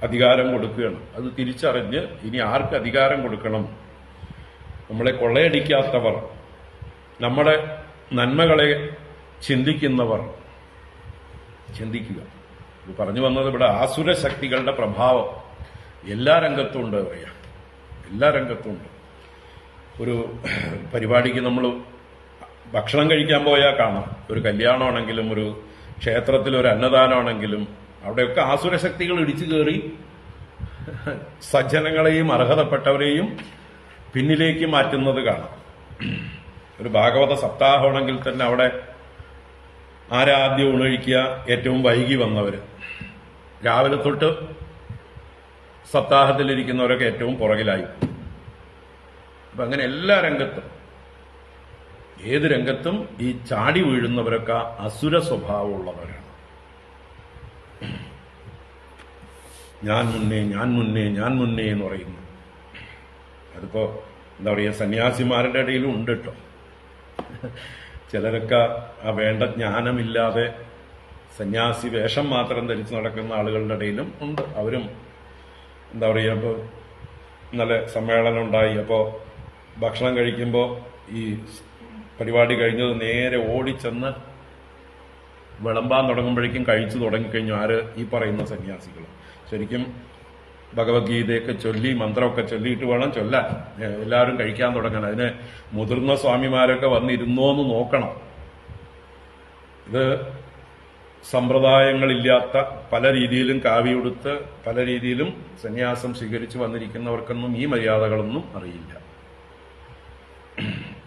അധികാരം കൊടുക്കുകയാണ്. അത് തിരിച്ചറിഞ്ഞ് ഇനി ആർക്ക് അധികാരം കൊടുക്കണം? നമ്മളെ കൊള്ളയടിക്കാത്തവർ, നമ്മുടെ നന്മകളെ ചിന്തിക്കുന്നവർ ചിന്തിക്കുക. ഇത് പറഞ്ഞു വന്നത് ഇവിടെ ആസുര ശക്തികളുടെ പ്രഭാവം എല്ലാ രംഗത്തും ഉണ്ട്. പറയാം, എല്ലാ രംഗത്തും ഉണ്ട്. ഒരു പരിപാടിക്ക് നമ്മൾ ഭക്ഷണം കഴിക്കാൻ പോയാൽ കാണാം, ഒരു കല്യാണമാണെങ്കിലും ഒരു ക്ഷേത്രത്തിൽ ഒരു അന്നദാനമാണെങ്കിലും അവിടെയൊക്കെ ആസുരശക്തികൾ ഇടിച്ചു കയറി സജ്ജനങ്ങളെയും അർഹതപ്പെട്ടവരെയും പിന്നിലേക്ക് മാറ്റുന്നത് കാണാം. ഒരു ഭാഗവത സപ്താഹമാണെങ്കിൽ തന്നെ അവിടെ ആരാദ്യം ഉണഴിക്കുക? ഏറ്റവും വൈകി വന്നവര്. രാവിലെ തൊട്ട് സപ്താഹത്തിലിരിക്കുന്നവരൊക്കെ ഏറ്റവും പുറകിലായി. അപ്പൊ അങ്ങനെ എല്ലാ രംഗത്തും, ഏത് രംഗത്തും ഈ ചാടി വീഴുന്നവരൊക്കെ അസുര സ്വഭാവമുള്ളവരാണ്. ഞാൻ മുന്നേ ഞാൻ മുന്നേ ഞാൻ മുന്നേ എന്ന് പറയുന്നു. അതിപ്പോ എന്താ പറയുക, സന്യാസിമാരുടെ ഇടയിലും ഉണ്ട് കേട്ടോ. ചിലരൊക്കെ ആ വേണ്ട ജ്ഞാനമില്ലാതെ സന്യാസി വേഷം മാത്രം ധരിച്ച് നടക്കുന്ന ആളുകളുടെ ഇടയിലും ഉണ്ട്. അവരും എന്താ പറയുക, ഇപ്പോൾ ഇന്നലെ സമ്മേളനം ഉണ്ടായി. അപ്പോൾ ഭക്ഷണം കഴിക്കുമ്പോൾ ഈ പരിപാടി കഴിഞ്ഞത് നേരെ ഓടിച്ചെന്ന് വിളമ്പാൻ തുടങ്ങുമ്പോഴേക്കും കഴിച്ചു തുടങ്ങിക്കഴിഞ്ഞു. ആര്? ഈ പറയുന്ന സന്യാസികൾ. ശരിക്കും ഭഗവത്ഗീതയൊക്കെ ചൊല്ലി മന്ത്രമൊക്കെ ചൊല്ലിയിട്ട് വേണം ചൊല്ലാൻ. എല്ലാവരും കഴിക്കാൻ തുടങ്ങണം. അതിന് മുതിർന്ന സ്വാമിമാരൊക്കെ വന്നിരുന്നോന്ന് നോക്കണം. ഇത് സമ്പ്രദായങ്ങളില്ലാത്ത, പല രീതിയിലും കാവിയുടുത്ത് പല രീതിയിലും സന്യാസം സ്വീകരിച്ചു വന്നിരിക്കുന്നവർക്കൊന്നും ഈ മര്യാദകളൊന്നും അറിയില്ല.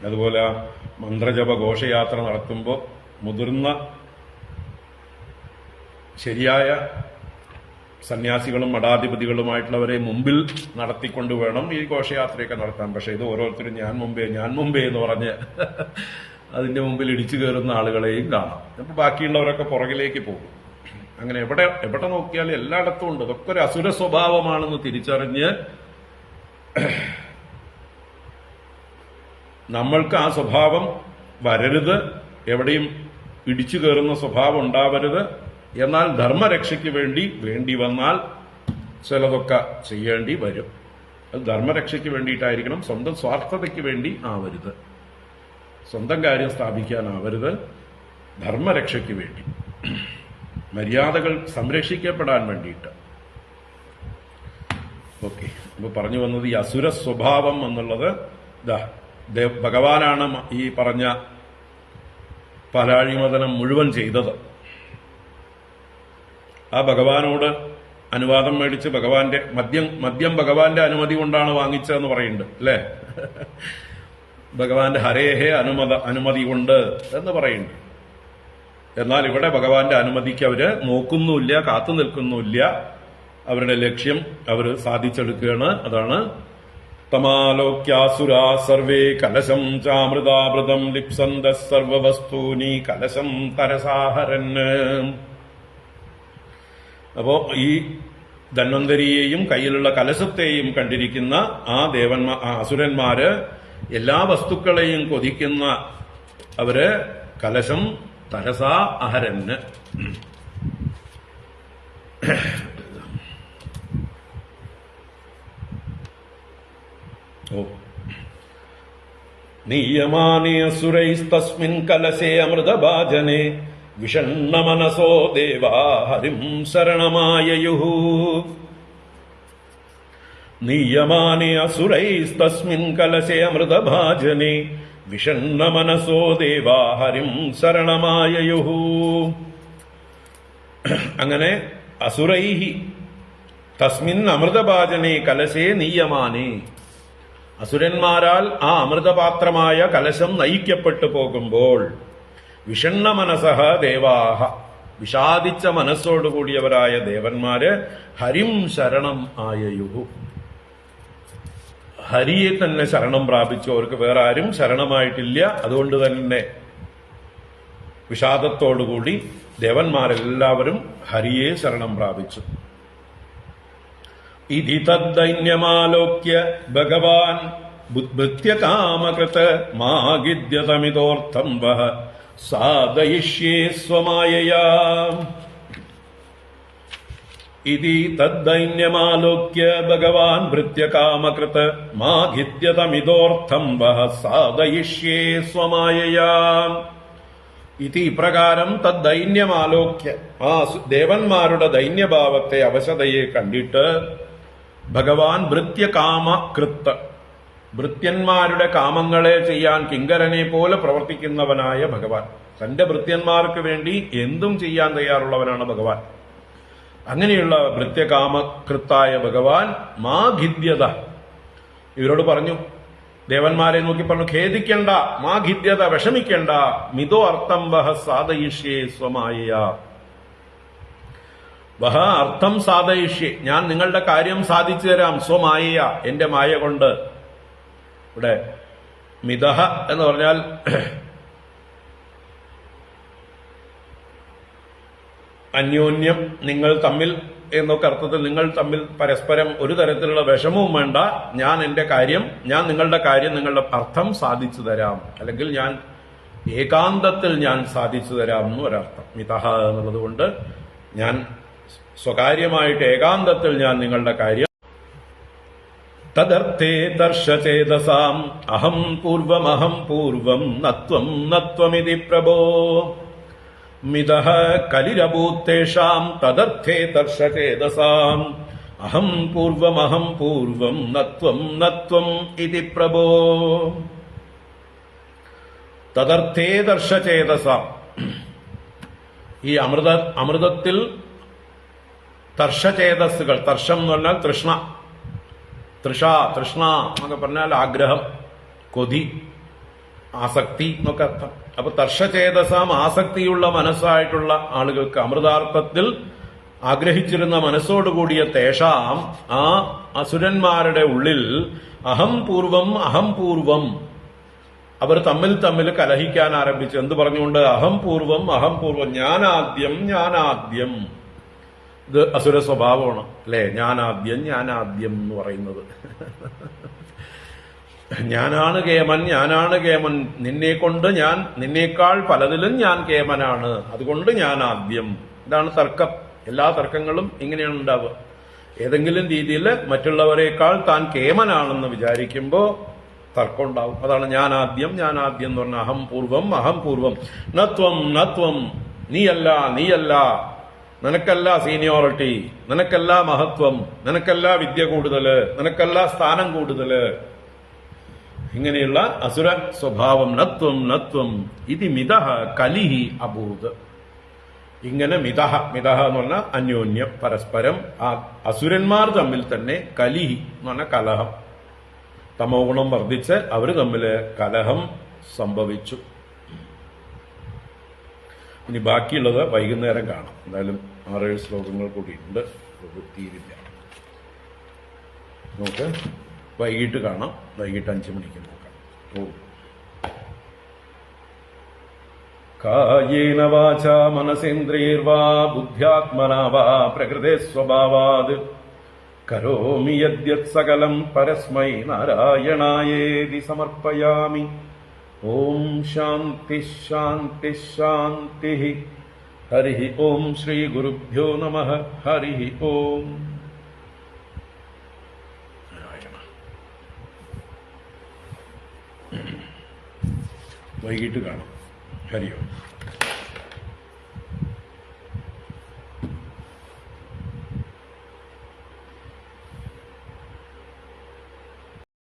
അതുപോലെ മന്ത്രജപ ഘോഷയാത്ര നടത്തുമ്പോൾ മുതിർന്ന ശരിയായ സന്യാസികളും മഠാധിപതികളുമായിട്ടുള്ളവരെ മുമ്പിൽ നടത്തിക്കൊണ്ട് വേണം ഈ ഘോഷയാത്രയൊക്കെ നടത്താൻ. പക്ഷെ ഇത് ഓരോരുത്തരും ഞാൻ മുമ്പേ എന്ന് പറഞ്ഞ് അതിന്റെ മുമ്പിൽ ഇടിച്ചു കയറുന്ന ആളുകളെയും കാണാം. അപ്പൊ ബാക്കിയുള്ളവരൊക്കെ പുറകിലേക്ക് പോകും. അങ്ങനെ എവിടെ നോക്കിയാലും എല്ലായിടത്തും ഉണ്ട്. അതൊക്കെ ഒരു അസുര സ്വഭാവമാണെന്ന് തിരിച്ചറിഞ്ഞ് നമ്മൾക്ക് ആ സ്വഭാവം വരരുത്, എവിടെയും ഇടിച്ചു കയറുന്ന സ്വഭാവം ഉണ്ടാവരുത്. എന്നാൽ ധർമ്മരക്ഷയ്ക്ക് വേണ്ടി വന്നാൽ ചിലതൊക്കെ ചെയ്യേണ്ടി വരും. അത് ധർമ്മരക്ഷയ്ക്ക് വേണ്ടിയിട്ടായിരിക്കണം, സ്വന്തം സ്വാർത്ഥതയ്ക്ക് വേണ്ടി ആവരുത്, സ്വന്തം കാര്യം സ്ഥാപിക്കാനാവരുത്. ധർമ്മരക്ഷയ്ക്ക് വേണ്ടി, മര്യാദകൾ സംരക്ഷിക്കപ്പെടാൻ വേണ്ടിയിട്ട്. ഓക്കെ, അപ്പൊ പറഞ്ഞു വന്നത് ഈ അസുര സ്വഭാവം എന്നുള്ളത് ഭഗവാനാണ് ഈ പറഞ്ഞ പാലാഴിമതനം മുഴുവൻ ചെയ്തത്. ആ ഭഗവാനോട് അനുവാദം മേടിച്ച് മദ്യം ഭഗവാന്റെ അനുമതി കൊണ്ടാണ് വാങ്ങിച്ചതെന്ന് പറയുന്നുണ്ട് അല്ലേ? ഭഗവാന്റെ ഹരേഹേ അനുമതി കൊണ്ട് എന്ന് പറയുന്നുണ്ട്. എന്നാൽ ഇവിടെ ഭഗവാന്റെ അനുമതിക്ക് അവര് നോക്കുന്നുമില്ല, കാത്തു നിൽക്കുന്നുമില്ല. അവരുടെ ലക്ഷ്യം അവര് സാധിച്ചെടുക്കുകയാണ്. അതാണ് തമാലോക്യാസുരാ സർവേ കലശം ചാമൃതാമൃതം ലിപ്സന്ത സർവവസ്തൂനി കലശം തരസാഹരൻ. അപ്പോ ഈ ധന്വന്തരിയെയും കയ്യിലുള്ള കലശത്തെയും കണ്ടിരിക്കുന്ന ആ അസുരന്മാര് എല്ലാ വസ്തുക്കളെയും കൊതിക്കുന്ന അവര് കലശം തരസാ അഹരന്. നീയമാനേ അസുരൈസ്തസ്മിൻ കലശേ അമൃതഭാജനേ വിഷണ്ണമനസോ ദേവാ ഹരിം ശരണമായയുഃ. നീയമാനേ അസുരൈസ്തസ്മിൻ കലശേ അമൃതഭാജനേ വിഷണ്ണമനസോ ദേവാ ഹരിം ശരണമായയുഃ. അങ്ങനെ അസുരൈഹി തസ്മിൻ അമൃതഭാജനേ കലശേ നീയമാനേ, അസുരന്മാരാൽ ആ അമൃതപാത്രമായ കലശം നയിക്കപ്പെട്ടു പോകുമ്പോൾ വിഷണ്ണ മനസഹ ദേവാഹ, വിഷാദിച്ച മനസ്സോടുകൂടിയവരായ ദേവന്മാര് ഹരിം ശരണം ആയയുഹു, ഹരിയെ തന്നെ ശരണം പ്രാപിച്ചു. അവർക്ക് വേറെ ആരും ശരണമായിട്ടില്ല. അതുകൊണ്ട് തന്നെ വിഷാദത്തോടുകൂടി ദേവന്മാരെല്ലാവരും ഹരിയെ ശരണം പ്രാപിച്ചു. ഇതി തദ്ദൈന്യമാലോക്യ ഭഗവാൻ ഭൃത്യകാമകൃത് മാഗിദ്യതമിതോർത്ഥം വഹ സാധയിഷ്യേ സ്വമായയാ. ഇതി തദ്ദൈന്യമാലോക്യ ഭഗവാൻ ഭൃത്യകാമകൃത് മാഗിദ്യതമിതോർത്ഥം വഹ സാധയിഷ്യേ സ്വമായയാ. ഇതി ഇപ്രകാരം തദ്ദൈന്യമാലോക്യ, ആ ദേവന്മാരുടെ ദൈന്യഭാവത്തെ അവശതയെ കണ്ടിട്ട് ഭഗവാൻ ഭൃത്യകാമകൃത്ത്, ഭൃത്യന്മാരുടെ കാമങ്ങളെ ചെയ്യാൻ കിങ്കരനെ പോലെ പ്രവർത്തിക്കുന്നവനായ ഭഗവാൻ, തന്റെ ഭൃത്യന്മാർക്ക് വേണ്ടി എന്തും ചെയ്യാൻ തയ്യാറുള്ളവനാണ് ഭഗവാൻ. അങ്ങനെയുള്ള ഭൃത്യകാമകൃത്തായ ഭഗവാൻ മാ ഖിദ്യത, ഇവരോട് പറഞ്ഞു, ദേവന്മാരെ നോക്കി പറഞ്ഞു, ഖേദിക്കണ്ട, മാ ഖിദ്യത, വിഷമിക്കണ്ട, മിതോ അർത്ഥം വഹ സാധയിഷ്യേ സ്വമായ, വഹ അർത്ഥം സാധയിഷ്യേ, ഞാൻ നിങ്ങളുടെ കാര്യം സാധിച്ചു തരാം, സ്വമായ, എന്റെ മായ കൊണ്ട്. ഇവിടെ മിതഹ എന്ന് പറഞ്ഞാൽ അന്യോന്യം, നിങ്ങൾ തമ്മിൽ എന്നൊക്കെ അർത്ഥത്തിൽ നിങ്ങൾ തമ്മിൽ പരസ്പരം ഒരു തരത്തിലുള്ള വിഷമവും വേണ്ട, ഞാൻ എന്റെ കാര്യം, ഞാൻ നിങ്ങളുടെ കാര്യം, നിങ്ങളുടെ അർത്ഥം സാധിച്ചു തരാം, അല്ലെങ്കിൽ ഞാൻ ഏകാന്തത്തിൽ ഞാൻ സാധിച്ചു തരാം എന്ന് ഒരർത്ഥം. മിതഹ എന്നുള്ളത് കൊണ്ട് ഞാൻ സ്വകാര്യമായിട്ട് ഏകാന്തത്തിൽ ഞാൻ നിങ്ങളുടെ കാര്യം. തദർത്ഥേ ദർശചേതസാം അഹം പൂർവം നത്വം നത്വമിതി പ്രഭോ മിതഃ കലിരഭൂത്തേഷാം തദർത്ഥേ ദർശചേതസാം അഹം പൂർവം നത്വം നത്വം ഇതി പ്രഭോ. തദർത്ഥേ ദർശചേതസാം, ഈ അമൃതത്തിൽ തർഷചേതസ്സുകൾ, തർഷം എന്ന് പറഞ്ഞാൽ തൃഷ്ണ, തൃഷ്ണ എന്നൊക്കെ പറഞ്ഞാൽ ആഗ്രഹം, കൊതി, ആസക്തി എന്നൊക്കെ അർത്ഥം. അപ്പൊ തർഷചേതസാം, ആസക്തിയുള്ള മനസ്സായിട്ടുള്ള ആളുകൾക്ക്, അമൃതാർത്ഥത്തിൽ ആഗ്രഹിച്ചിരുന്ന മനസ്സോടുകൂടിയ തേഷാം, ആ അസുരന്മാരുടെ ഉള്ളിൽ അഹം പൂർവം, അവർ തമ്മിൽ കലഹിക്കാൻ ആരംഭിച്ചു. എന്ത് പറഞ്ഞുകൊണ്ട്? അഹം പൂർവം, ഞാനാദ്യം. ഇത് അസുര സ്വഭാവമാണ് അല്ലെ, ഞാനാദ്യം എന്ന് പറയുന്നത്. ഞാനാണ് കേമൻ, നിന്നേക്കാൾ പലതിലും ഞാൻ കേമനാണ്, അതുകൊണ്ട് ഞാനാദ്യം. ഇതാണ് തർക്കം. എല്ലാ തർക്കങ്ങളും ഇങ്ങനെയാണ് ഉണ്ടാവുക. ഏതെങ്കിലും രീതിയിൽ മറ്റുള്ളവരെക്കാൾ താൻ കേമനാണെന്ന് വിചാരിക്കുമ്പോ തർക്കം ഉണ്ടാവും. അതാണ് ഞാനാദ്യം എന്ന് പറഞ്ഞ അഹം പൂർവം. നത്വം, നീയല്ല, നിനക്കല്ല സീനിയോറിറ്റി, നിനക്കല്ല മഹത്വം, നിനക്കല്ല വിദ്യ കൂടുതല്, നിനക്കല്ല സ്ഥാനം കൂടുതല്. ഇങ്ങനെയുള്ള അസുര സ്വഭാവം. നത്വം ഇത് മിതഃ കലിഹി അഭൂത്. ഇങ്ങനെ മിതഃ എന്ന് പറഞ്ഞാൽ അന്യോന്യം, പരസ്പരം ആ അസുരന്മാർ തമ്മിൽ തന്നെ കലിഹി എന്ന് പറഞ്ഞാൽ കലഹം, തമോ ഗുണം വർദ്ധിച്ച് അവര് തമ്മില് കലഹം സംഭവിച്ചു. ഇനി ബാക്കിയുള്ളത് വൈകുന്നേരം കാണാം. എന്തായാലും 6-7 ശ്ലോകങ്ങൾ കൂടിയുണ്ട്, തീരില്ല. നമുക്ക് വൈകിട്ട് കാണാം, വൈകിട്ട് 5 മണിക്ക് നോക്കാം. കായേന വാചാ മനസേന്ദ്രിയൈർവാ ബുദ്ധ്യാത്മനാ വാ പ്രകൃതേ സ്വഭാവാത് കരോമി യദ്യത് സകലം പരസ്മൈ നാരായണായേതി സമർപ്പയാമി. ഓം ശാന്തി ശാന്തി ശാന്തി. ഹരി ഓം ശ്രീ ഗുരുഭ്യോ നമഃ. ഹരി ഓം. വൈകിട്ട് കാണാം. ഹരി ഓം.